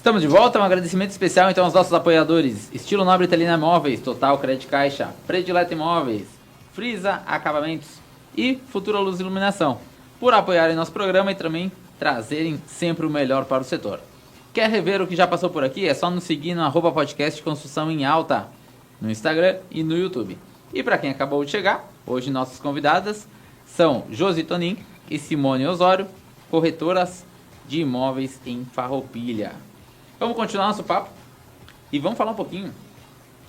Estamos de volta, um agradecimento especial então aos nossos apoiadores: Estilo Nobre Italina Imóveis, Total Credit Caixa, Predileta Imóveis, Frisa Acabamentos e Futura Luz e Iluminação, por apoiarem nosso programa e também trazerem sempre o melhor para o setor. Quer rever o que já passou por aqui? É só nos seguir no @podcast Construção em Alta, no Instagram e no YouTube. E para quem acabou de chegar, hoje nossas convidadas são Josi Tonin e Simone Osório, corretoras de imóveis em Farroupilha. Vamos continuar nosso papo e vamos falar um pouquinho.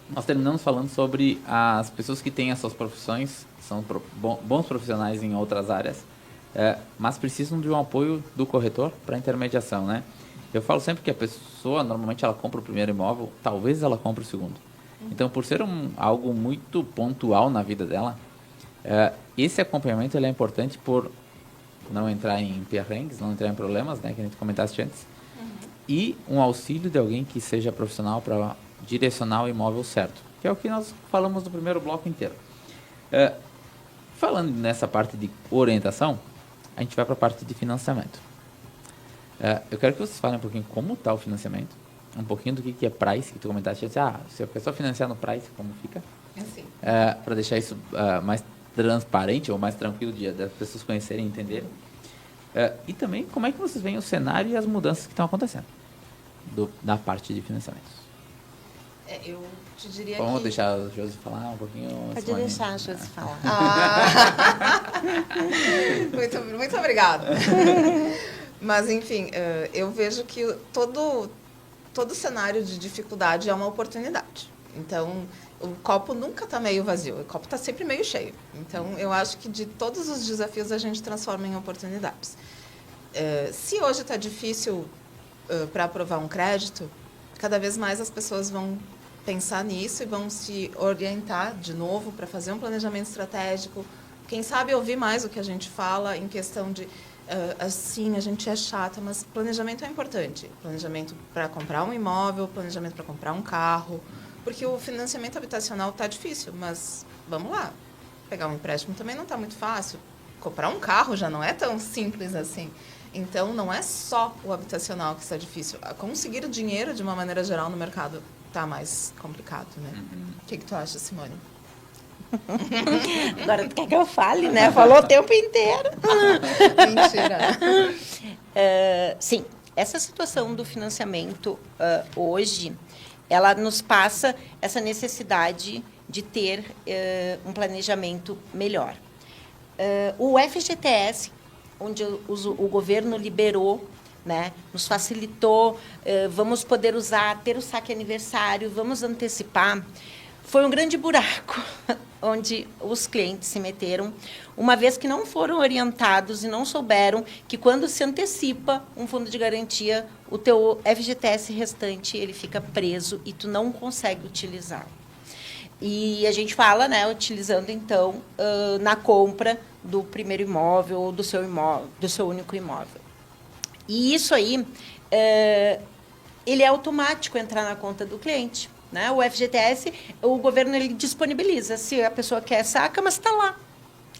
Nós terminamos falando sobre as pessoas que têm as suas profissões, são bons profissionais em outras áreas, mas precisam de um apoio do corretor para intermediação, né? Eu falo sempre que a pessoa, normalmente, ela compra o primeiro imóvel, talvez ela compre o segundo. Então, por ser algo muito pontual na vida dela, esse acompanhamento ele é importante por não entrar em perrengues, não entrar em problemas, né, que a gente comentaste antes, e um auxílio de alguém que seja profissional para direcionar o imóvel certo, que é o que nós falamos no primeiro bloco inteiro. Falando nessa parte de orientação, a gente vai para a parte de financiamento. Eu quero que vocês falem um pouquinho como está o financiamento, um pouquinho do que é price, que tu comentaste antes. Se a pessoa financiar no price, como fica? Assim. Para deixar isso mais transparente ou mais tranquilo das pessoas conhecerem e entenderem. E também, como é que vocês veem o cenário e as mudanças que estão acontecendo na parte de financiamentos? Eu te diria Vamos que... deixar a Josi falar um pouquinho? Pode Simone? deixar a Josi falar. Muito obrigada. Mas, enfim, eu vejo que todo cenário de dificuldade é uma oportunidade. Então, o copo nunca está meio vazio, o copo está sempre meio cheio. Então, eu acho que de todos os desafios a gente transforma em oportunidades. Se hoje está difícil para aprovar um crédito, cada vez mais as pessoas vão pensar nisso e vão se orientar de novo para fazer um planejamento estratégico. Quem sabe ouvir mais o que a gente fala em questão de, assim, a gente é chata, mas planejamento é importante. Planejamento para comprar um imóvel, planejamento para comprar um carro, porque o financiamento habitacional está difícil, mas vamos lá. Pegar um empréstimo também não está muito fácil. Comprar um carro já não é tão simples assim. Então, não é só o habitacional que está difícil. Conseguir o dinheiro, de uma maneira geral, no mercado está mais complicado, né? O que tu acha, Simone? Agora tu quer que eu fale, né? Falou o tempo inteiro. Mentira. Sim, essa situação do financiamento hoje, ela nos passa essa necessidade de ter um planejamento melhor. O FGTS, onde o governo liberou, né, nos facilitou, vamos poder usar, ter o saque aniversário, vamos antecipar, foi um grande buraco onde os clientes se meteram, uma vez que não foram orientados e não souberam que quando se antecipa um fundo de garantia, o teu FGTS restante ele fica preso e tu não consegue utilizar. E a gente fala, né, utilizando então na compra do primeiro imóvel ou do seu único imóvel. E isso aí, ele é automático entrar na conta do cliente, né? O FGTS, o governo ele disponibiliza, se a pessoa quer saca, mas está lá.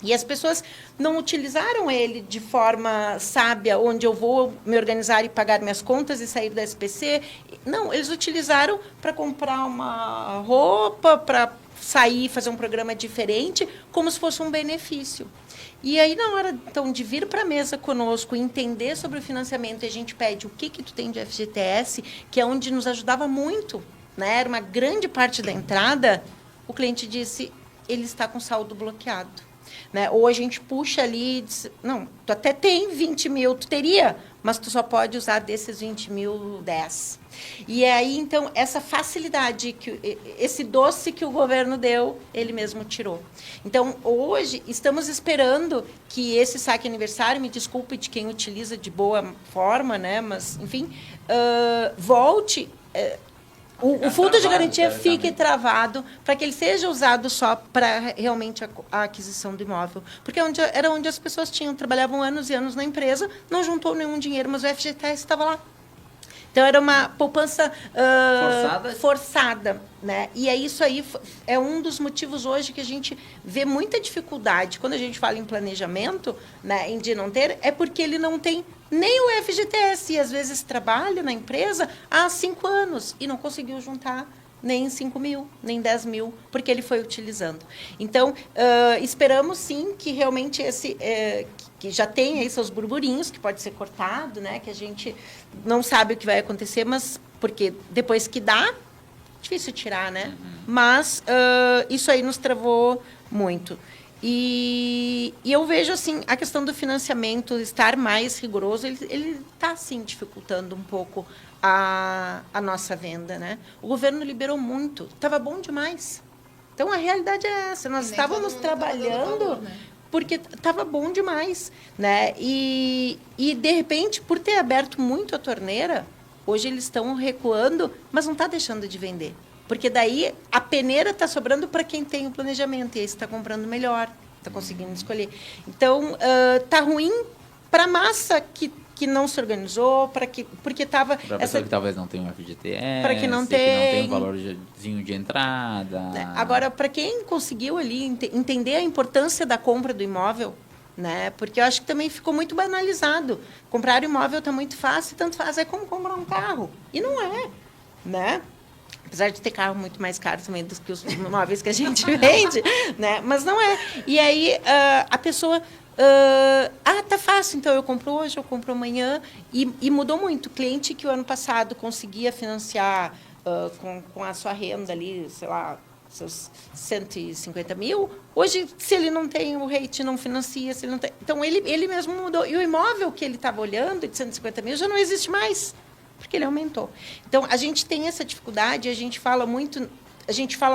E as pessoas não utilizaram ele de forma sábia, onde eu vou me organizar e pagar minhas contas e sair da SPC. Não, eles utilizaram para comprar uma roupa, para sair e fazer um programa diferente, como se fosse um benefício. E aí, na hora então, de vir para a mesa conosco e entender sobre o financiamento, a gente pede o que tu tem de FGTS, que é onde nos ajudava muito, né? Era uma grande parte da entrada, o cliente disse, ele está com saldo bloqueado. Né? Ou a gente puxa ali e diz, não, tu até tem 20 mil, tu teria, mas tu só pode usar desses 20 mil, 10. E aí, então, essa facilidade, esse doce que o governo deu, ele mesmo tirou. Então, hoje, estamos esperando que esse saque aniversário, me desculpe de quem utiliza de boa forma, né? Mas, enfim, volte... O fundo de garantia fique travado para que ele seja usado só para realmente a aquisição do imóvel. Porque era onde as pessoas trabalhavam anos e anos na empresa, não juntou nenhum dinheiro, mas o FGTS estava lá. Então, era uma poupança Forçada. né? E isso aí é um dos motivos hoje que a gente vê muita dificuldade. Quando a gente fala em planejamento, né, de não ter, é porque ele não tem nem o FGTS. E, às vezes, trabalha na empresa há 5 anos e não conseguiu juntar nem 5 mil, nem 10 mil, porque ele foi utilizando. Então, esperamos, sim, que realmente que já tem aí seus burburinhos, que pode ser cortado, né? Que a gente não sabe o que vai acontecer, mas porque depois que dá, difícil tirar, né? Mas isso aí nos travou muito. E eu vejo, assim, a questão do financiamento estar mais rigoroso, ele está, sim, dificultando um pouco a nossa venda, né? O governo liberou muito, estava bom demais. Então, a realidade é essa. Nós estávamos trabalhando valor, né? porque estava bom demais, né? E, de repente, por ter aberto muito a torneira, hoje eles estão recuando, mas não está deixando de vender. Porque daí a peneira está sobrando para quem tem o planejamento, e aí está comprando melhor, está conseguindo escolher. Então, está ruim para a massa que não se organizou, porque estava... Para a pessoa que talvez não tenha um FGTS, para que não não tem um valorzinho de entrada. Agora, para quem conseguiu ali entender a importância da compra do imóvel, né? Porque eu acho que também ficou muito banalizado. Comprar imóvel está muito fácil, tanto faz é como comprar um carro. E não é, né? Apesar de ter carro muito mais caro também do que os imóveis que a gente vende, né? Mas não é. E aí a pessoa... tá fácil, então eu compro hoje, eu compro amanhã. E mudou muito. Cliente que o ano passado conseguia financiar com a sua renda ali, sei lá, seus 150 mil, hoje, se ele não tem o rate, não financia. Se ele não tem... Então, ele mesmo mudou. E o imóvel que ele estava olhando, de 150 mil, já não existe mais, porque ele aumentou. Então, a gente tem essa dificuldade, a gente fala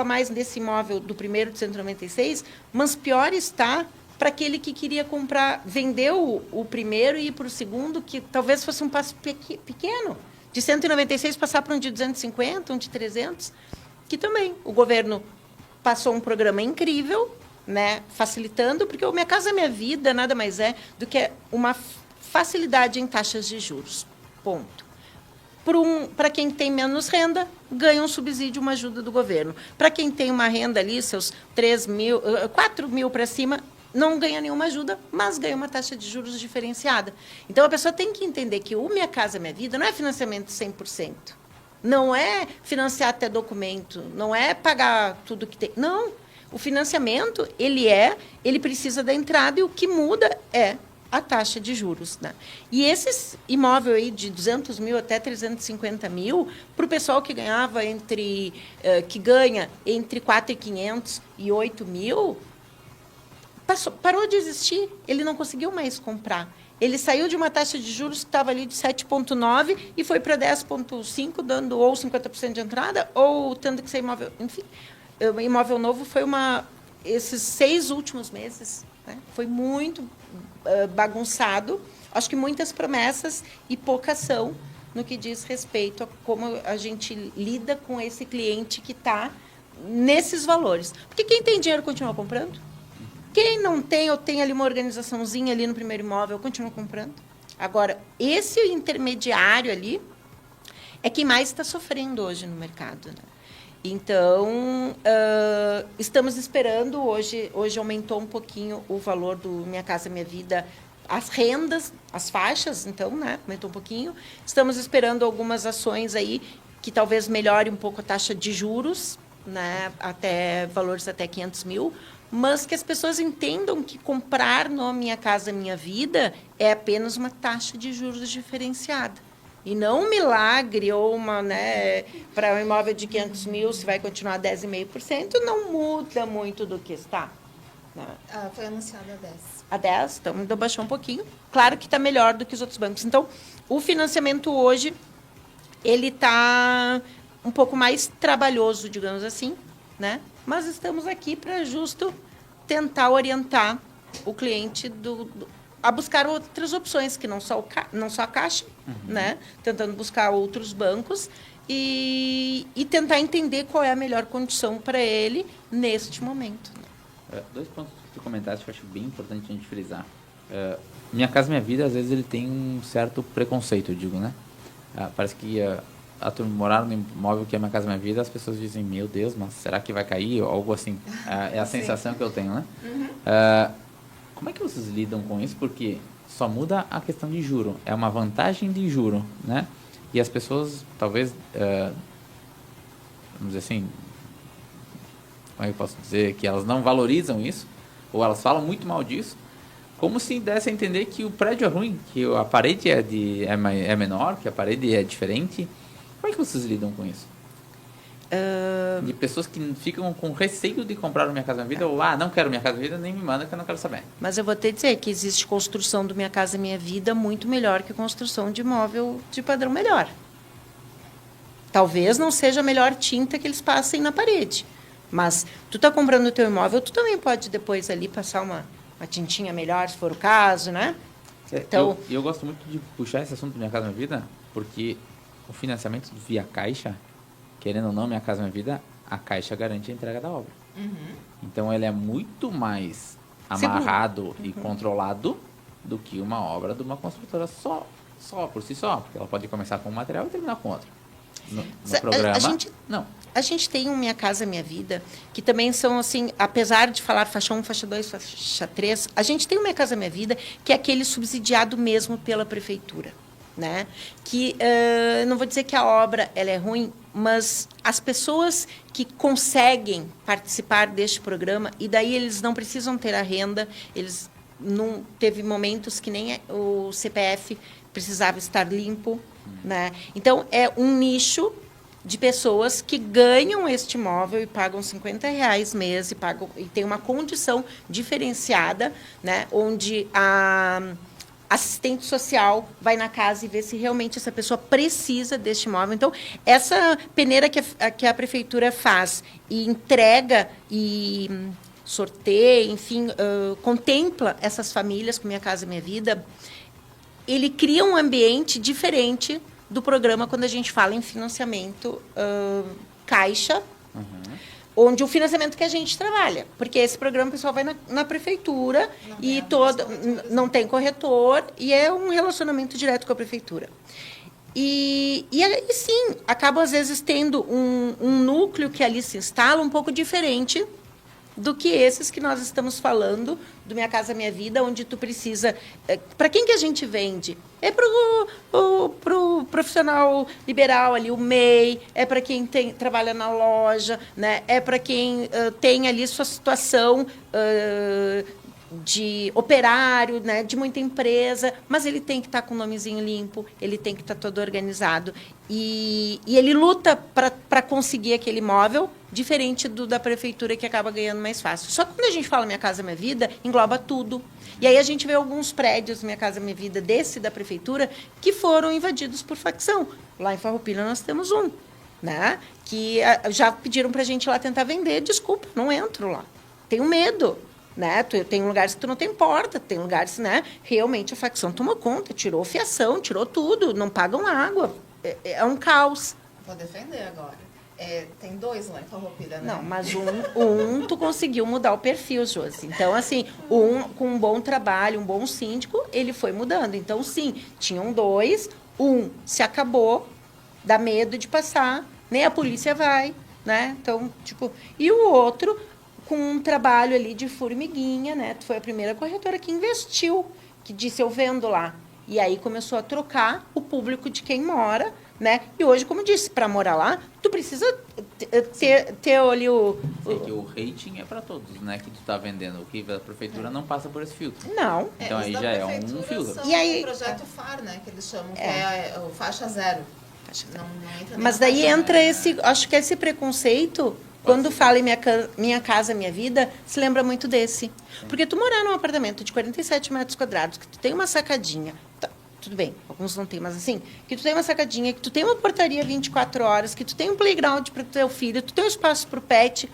mais desse imóvel do primeiro de 196, mas pior está para aquele que queria comprar, vender o primeiro e ir para o segundo, que talvez fosse um passo pequeno, de 196 passar para um de 250, um de 300, que também o governo passou um programa incrível, né, facilitando, porque o Minha Casa Minha Vida nada mais é do que uma facilidade em taxas de juros. Ponto. Para quem tem menos renda, ganha um subsídio, uma ajuda do governo. Para quem tem uma renda ali, seus 4 mil para cima, não ganha nenhuma ajuda, mas ganha uma taxa de juros diferenciada. Então, a pessoa tem que entender que o Minha Casa Minha Vida não é financiamento 100%. Não é financiar até documento, não é pagar tudo que tem. Não, o financiamento, ele precisa da entrada e o que muda é a taxa de juros, né? E esses imóveis aí de 200 mil até 350 mil, para o pessoal que ganhava que ganha entre 4.500 e 8 mil, parou de existir, ele não conseguiu mais comprar. Ele saiu de uma taxa de juros que estava ali de 7,9 e foi para 10,5, dando ou 50% de entrada, ou tendo que ser imóvel. Enfim, imóvel novo foi esses 6 últimos meses, né, foi muito bagunçado. Acho que muitas promessas e pouca ação no que diz respeito a como a gente lida com esse cliente que está nesses valores. Porque quem tem dinheiro continua comprando. Quem não tem, ou tem ali uma organizaçãozinha ali no primeiro imóvel, continua comprando. Agora, esse intermediário ali é quem mais está sofrendo hoje no mercado, né? Então, estamos esperando, hoje aumentou um pouquinho o valor do Minha Casa Minha Vida, as rendas, as faixas, então, né, aumentou um pouquinho. Estamos esperando algumas ações aí que talvez melhore um pouco a taxa de juros, né, até valores até 500 mil, mas que as pessoas entendam que comprar no Minha Casa Minha Vida é apenas uma taxa de juros diferenciada. E não um milagre ou para um imóvel de 500 mil, se vai continuar 10,5%, não muda muito do que está. Né? Foi anunciado a 10. A 10, então ainda baixou um pouquinho. Claro que está melhor do que os outros bancos. Então, o financiamento hoje, ele está um pouco mais trabalhoso, digamos assim, né? Mas estamos aqui para justo tentar orientar o cliente a buscar outras opções, que não só a Caixa, né? Tentando buscar outros bancos e tentar entender qual é a melhor condição para ele neste momento. 2 pontos que tu comentaste que eu acho bem importante a gente frisar. Minha Casa Minha Vida, às vezes, ele tem um certo preconceito, eu digo, né? parece que a turma morar no imóvel que é Minha Casa Minha Vida, as pessoas dizem, meu Deus, mas será que vai cair? Ou algo assim. É a sensação que eu tenho, né? Como é que vocês lidam com isso? Porque só muda a questão de juro. É uma vantagem de juro, né? E as pessoas, talvez, vamos dizer assim, como é que eu posso dizer? Que elas não valorizam isso, ou elas falam muito mal disso, como se desse a entender que o prédio é ruim, que a parede é menor, que a parede é diferente. Como é que vocês lidam com isso? De pessoas que ficam com receio de comprar o Minha Casa Minha Vida, ou não quero Minha Casa Minha Vida, nem me manda que eu não quero saber. Mas eu vou te dizer que existe construção do Minha Casa Minha Vida muito melhor que construção de imóvel de padrão melhor. Talvez não seja a melhor tinta que eles passem na parede, mas tu tá comprando o teu imóvel, tu também pode depois ali passar uma tintinha melhor, se for o caso, né? Então, eu gosto muito de puxar esse assunto do Minha Casa Minha Vida, porque o financiamento via Caixa, querendo ou não, Minha Casa Minha Vida, a Caixa garante a entrega da obra. Então, ele é muito mais amarrado e controlado do que uma obra de uma construtora só por si só, porque ela pode começar com um material e terminar com outro. No programa, não. A gente tem um Minha Casa Minha Vida, que também são, assim, apesar de falar faixa 1, faixa 2, faixa 3, a gente tem um Minha Casa Minha Vida, que é aquele subsidiado mesmo pela prefeitura, né? Que, não vou dizer que a obra ela é ruim, mas as pessoas que conseguem participar deste programa, e daí eles não precisam ter a renda, eles não teve momentos que nem o CPF precisava estar limpo, né? Então, é um nicho de pessoas que ganham este imóvel e pagam R$50 mês e tem uma condição diferenciada, né? Onde a assistente social vai na casa e vê se realmente essa pessoa precisa deste imóvel. Então, essa peneira que a prefeitura faz e entrega e sorteia, enfim, contempla essas famílias com Minha Casa Minha Vida, ele cria um ambiente diferente do programa quando a gente fala em financiamento Caixa, onde o financiamento que a gente trabalha. Porque esse programa, o pessoal vai na prefeitura e não tem corretor e é um relacionamento direto com a prefeitura. E aí, sim, acaba, às vezes, tendo um núcleo que ali se instala um pouco diferente do que esses que nós estamos falando, do Minha Casa Minha Vida, onde tu precisa... Para quem que a gente vende? É para o profissional liberal ali, o MEI, é para quem trabalha na loja, né? É para quem tem ali sua situação de operário, né? De muita empresa, mas ele tem que estar com o nomezinho limpo, ele tem que estar todo organizado. E ele luta para conseguir aquele imóvel, diferente da prefeitura, que acaba ganhando mais fácil. Só que quando a gente fala Minha Casa Minha Vida, engloba tudo. E aí a gente vê alguns prédios Minha Casa Minha Vida, desse da prefeitura, que foram invadidos por facção. Lá em Farroupilha nós temos um, né? Que já pediram para a gente ir lá tentar vender. Desculpa, não entro lá. Tenho medo. Né? Tem lugares que tu não tem porta, tem lugares, né? Realmente a facção tomou conta, tirou fiação, tirou tudo, não pagam água. É um caos. Vou defender agora. Tem 2 lá em Farroupilha, né? Não, mas tu conseguiu mudar o perfil, Josi. Então, assim, com um bom trabalho, um bom síndico, ele foi mudando. Então, sim, tinham 2, se acabou, dá medo de passar, nem a polícia vai, né? Então, tipo, e o outro com um trabalho ali de formiguinha, né? Tu foi a primeira corretora que investiu, que disse, eu vendo lá. E aí começou a trocar o público de quem mora, né? E hoje, como eu disse, para morar lá, tu precisa ter ali o... que o rating é para todos, né? Que tu tá vendendo. O que a prefeitura não passa por esse filtro. Não. Então aí já é um filtro. E aí, o projeto FAR, né? Que eles chamam, que é o faixa 0. Não entra. Mas daí entra acho que esse preconceito... Quando fala em minha Casa Minha Vida, se lembra muito desse. Porque tu morar num apartamento de 47 metros quadrados, que tu tem uma sacadinha, tudo bem, alguns não tem, mas assim, que tu tem uma sacadinha, que tu tem uma portaria 24 horas, que tu tem um playground para o teu filho, tu tem um espaço para o pet.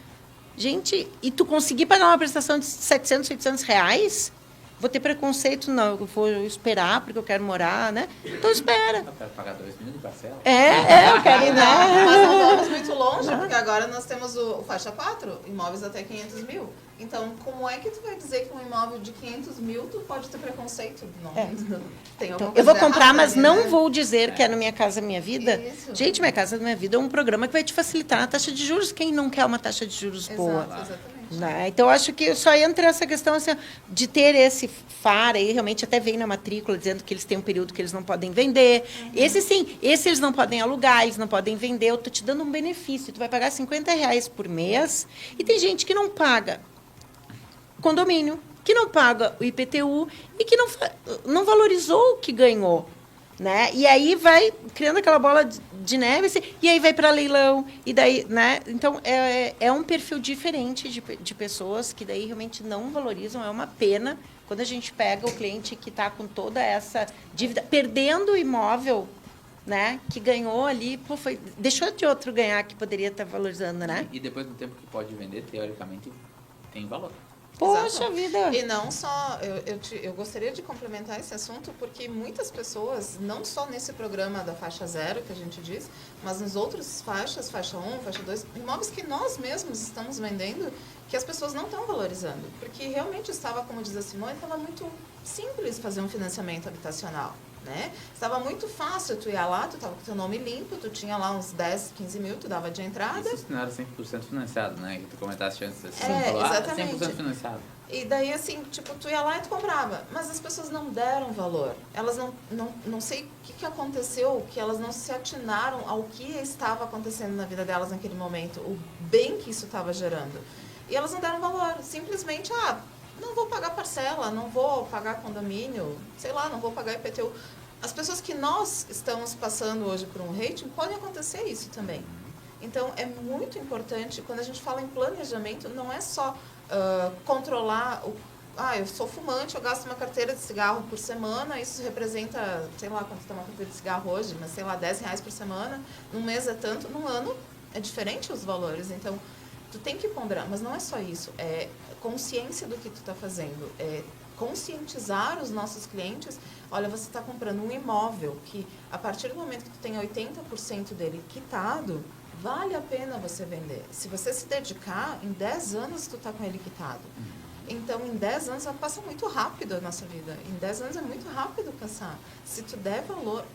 Gente, e tu conseguir pagar uma prestação de 700, 800 reais, vou ter preconceito, não, eu vou esperar porque eu quero morar, né? Então espera. Eu quero pagar 2 mil de parcela. Eu quero ir, né? Mas não vamos muito longe, porque agora nós temos o faixa 4, imóveis até 500 mil. Então, como é que tu vai dizer que um imóvel de 500 mil tu pode ter preconceito? Não, tem alguma Então, eu vou coisa comprar, errada mas ali, não né? vou dizer que é no Minha Casa Minha Vida. Isso. Gente, Minha Casa Minha Vida é um programa que vai te facilitar a taxa de juros. Quem não quer uma taxa de juros boa? Exato, exatamente. Né? Então, eu acho que só entra essa questão assim, de ter esse FAR aí, realmente até vem na matrícula dizendo que eles têm um período que eles não podem vender. Esse sim, esse eles não podem alugar, eles não podem vender. Eu estou te dando um benefício. Tu vai pagar R$50 por mês e tem gente que não paga condomínio, que não paga o IPTU e que não valorizou o que ganhou. Né? E aí vai criando aquela bola de neve, assim, e aí vai para leilão, e daí, né? Então, é um perfil diferente de pessoas que daí realmente não valorizam. É uma pena quando a gente pega o cliente que está com toda essa dívida, perdendo o imóvel, né? Que ganhou ali, deixou de outro ganhar que poderia estar valorizando, né? E depois do tempo que pode vender, teoricamente, tem valor. Poxa Exato. vida! E não só, eu gostaria de complementar esse assunto, porque muitas pessoas, não só nesse programa da faixa 0, que a gente diz, mas nos outros faixas, faixa 1, faixa 2, imóveis que nós mesmos estamos vendendo, que as pessoas não estão valorizando. Porque realmente estava, como diz a Simone, estava muito simples fazer um financiamento habitacional. Né? Estava muito fácil, tu ia lá, tu estava com teu nome limpo, tu tinha lá uns 10, 15 mil, tu dava de entrada. Isso não era 100% financiado, né? Que tu comentaste antes. Assim, exatamente. 100% financiado. E daí, assim, tipo, tu ia lá e tu comprava. Mas as pessoas não deram valor. Elas não sei o que aconteceu, que elas não se atinaram ao que estava acontecendo na vida delas naquele momento, o bem que isso estava gerando. E elas não deram valor. Simplesmente, não vou pagar parcela, não vou pagar condomínio, sei lá, não vou pagar IPTU. As pessoas que nós estamos passando hoje por um rating, pode acontecer isso também. Então, é muito importante, quando a gente fala em planejamento, não é só controlar eu sou fumante, eu gasto uma carteira de cigarro por semana, isso representa, sei lá quanto está uma carteira de cigarro hoje, mas sei lá, R$10 por semana, num mês é tanto, num ano é diferente os valores. Então, tu tem que ponderar, mas não é só isso, é consciência do que tu está fazendo, é conscientizar os nossos clientes. Olha, você está comprando um imóvel que, a partir do momento que tu tem 80% dele quitado, vale a pena você vender. Se você se dedicar, em 10 anos tu está com ele quitado. Então, em 10 anos, passa muito rápido a nossa vida. Em 10 anos é muito rápido passar. Se tu der valor...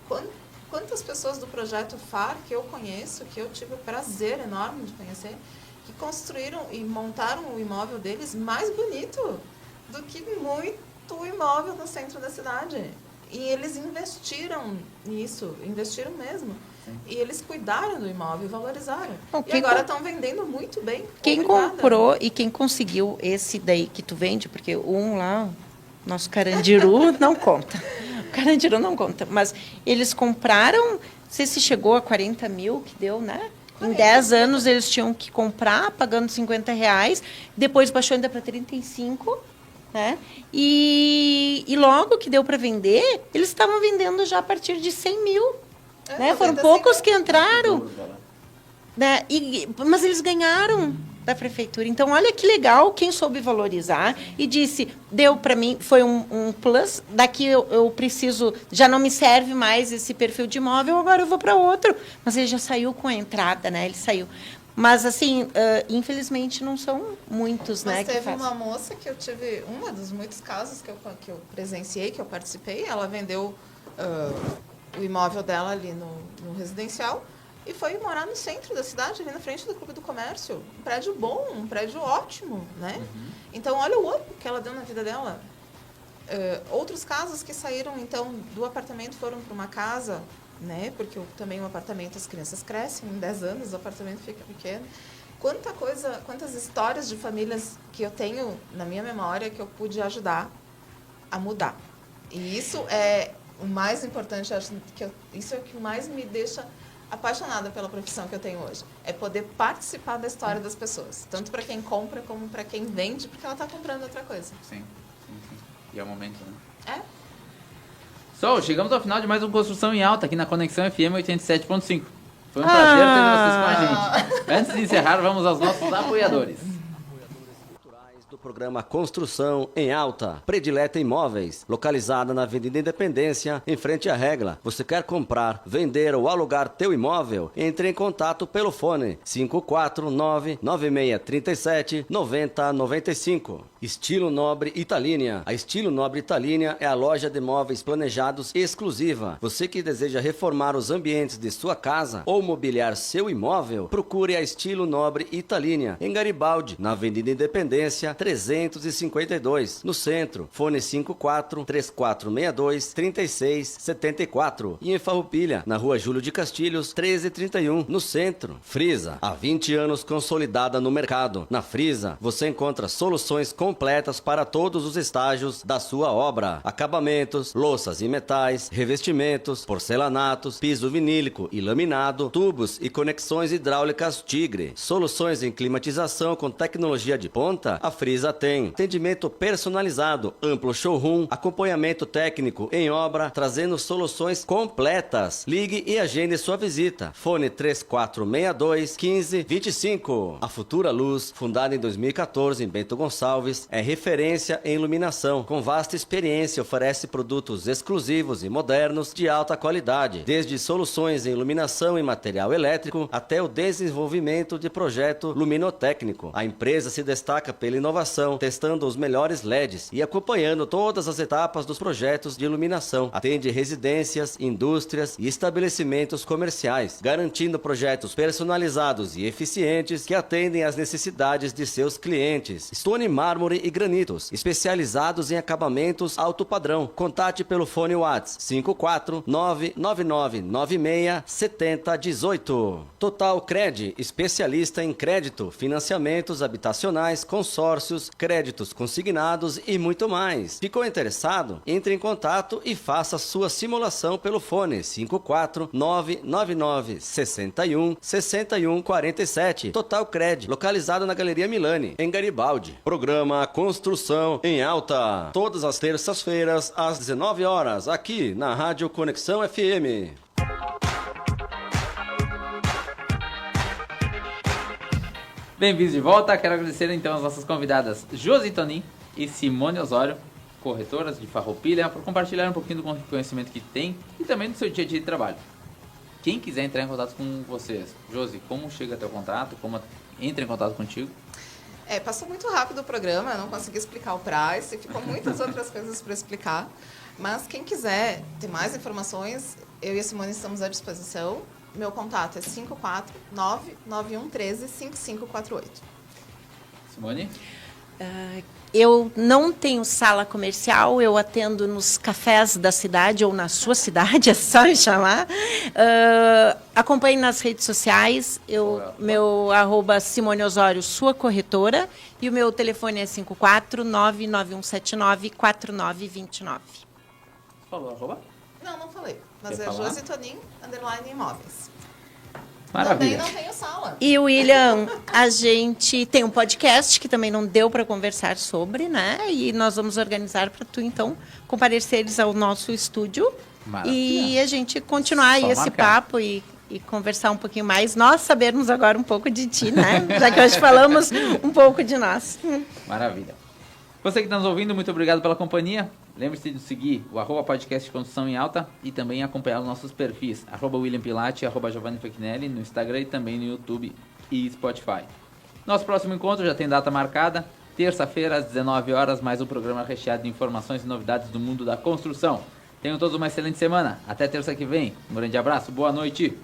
Quantas pessoas do projeto FAR que eu conheço, que eu tive o prazer enorme de conhecer, que construíram e montaram o imóvel deles mais bonito do que muito imóvel no centro da cidade. E eles investiram nisso, investiram mesmo. Sim. E eles cuidaram do imóvel e valorizaram. E agora estão vendendo muito bem. Quem comprou e quem conseguiu esse daí que tu vende, porque lá, nosso Carandiru não conta. O Carandiru não conta. Mas eles compraram, não sei se chegou a 40 mil que deu, né? Em 10 anos eles tinham que comprar, pagando R$50, depois baixou ainda para 35, né? E logo que deu para vender, eles estavam vendendo já a partir de 100 mil. Né? Foram poucos que entraram. Né? Mas eles ganharam da prefeitura. Então, olha que legal quem soube valorizar e disse, deu para mim, foi um plus, daqui eu preciso, já não me serve mais esse perfil de imóvel, agora eu vou para outro. Mas ele já saiu com a entrada, né? Ele saiu. Mas, assim, infelizmente, não são muitos, né? Mas teve uma moça que eu tive, uma dos muitos casos que eu presenciei, que eu participei, ela vendeu o imóvel dela ali no residencial e foi morar no centro da cidade, ali na frente do Clube do Comércio. Um prédio bom, um prédio ótimo, né? Uhum. Então, olha o up que ela deu na vida dela. Outros casos que saíram, então, do apartamento foram para uma casa, né? Porque também o apartamento, as crianças crescem, em 10 anos o apartamento fica pequeno. Quantas histórias de famílias que eu tenho na minha memória que eu pude ajudar a mudar. E isso é o mais importante, acho que isso é o que mais me deixa apaixonada pela profissão que eu tenho hoje. É poder participar da história das pessoas. Tanto para quem compra como para quem vende, porque ela está comprando outra coisa. Sim. E é o momento, né? Chegamos ao final de mais uma Construção em Alta, aqui na Conexão FM 87.5. Foi um prazer ter vocês com a gente. Antes de encerrar, vamos aos nossos apoiadores. Programa Construção em Alta, Predileta Imóveis, localizada na Avenida Independência, em frente à Regla. Você quer comprar, vender ou alugar teu imóvel? Entre em contato pelo fone 549-9637-9095. Estilo Nobre Italínia. A Estilo Nobre Italínia é a loja de móveis planejados exclusiva. Você que deseja reformar os ambientes de sua casa ou mobiliar seu imóvel, procure a Estilo Nobre Italínia, em Garibaldi, na Avenida Independência 352, no centro. Fone 54-3462-3674. E em Farroupilha, na Rua Júlio de Castilhos 1331, no centro. Frisa, há 20 anos consolidada no mercado. Na Frisa, você encontra soluções completas para todos os estágios da sua obra. Acabamentos, louças e metais, revestimentos, porcelanatos, piso vinílico e laminado, tubos e conexões hidráulicas Tigre. Soluções em climatização com tecnologia de ponta? A Frisa tem. Atendimento personalizado, amplo showroom, acompanhamento técnico em obra, trazendo soluções completas. Ligue e agende sua visita. Fone 3462-1525. A Futura Luz, fundada em 2014 em Bento Gonçalves, é referência em iluminação. Com vasta experiência, oferece produtos exclusivos e modernos de alta qualidade, desde soluções em iluminação e material elétrico até o desenvolvimento de projeto luminotécnico. A empresa se destaca pela inovação, testando os melhores LEDs e acompanhando todas as etapas dos projetos de iluminação. Atende residências, indústrias e estabelecimentos comerciais, garantindo projetos personalizados e eficientes que atendem às necessidades de seus clientes. Stone Mármore e Granitos, especializados em acabamentos alto padrão. Contate pelo fone WhatsApp 54999967018. Total Cred, especialista em crédito, financiamentos habitacionais, consórcios, créditos consignados e muito mais. Ficou interessado? Entre em contato e faça sua simulação pelo fone 54999616147. Total Cred, localizado na Galeria Milani, em Garibaldi. Programa Construção em Alta, todas as terças-feiras às 19 horas, aqui na Rádio Conexão FM. Bem-vindos de volta. Quero agradecer então as nossas convidadas Josi Tonin e Simone Osório, corretoras de Farroupilha, por compartilhar um pouquinho do conhecimento que tem e também do seu dia a dia de trabalho. Quem quiser entrar em contato com vocês, Josi, como chega até o contato? Como entra em contato contigo? Passou muito rápido o programa, eu não consegui explicar o price, ficou muitas outras coisas para explicar. Mas quem quiser ter mais informações, eu e a Simone estamos à disposição. Meu contato é 549-9113-5548. Simone? Eu não tenho sala comercial, eu atendo nos cafés da cidade ou na sua cidade, é só me chamar. Acompanhe nas redes sociais, meu @ Simone Osório, sua corretora, e o meu telefone é 54991794929. Falou arroba? Não falei, mas Quer é falar? Josi Tonin, _imóveis. Maravilha. Não tenho sala. E William, a gente tem um podcast que também não deu para conversar sobre, né? E nós vamos organizar para tu, então, compareceres ao nosso estúdio. Maravilha. E a gente continuar aí Só esse marcar. papo e conversar um pouquinho mais. Nós sabermos agora um pouco de ti, né? Já que hoje falamos um pouco de nós. Maravilha. Você que está nos ouvindo, muito obrigado pela companhia. Lembre-se de seguir o @podcast Construção em Alta e também acompanhar os nossos perfis, @William Pilati, @Giovanni Fechinelli, no Instagram e também no YouTube e Spotify. Nosso próximo encontro já tem data marcada, terça-feira às 19 horas, mais um programa recheado de informações e novidades do mundo da construção. Tenham todos uma excelente semana. Até terça que vem. Um grande abraço, boa noite.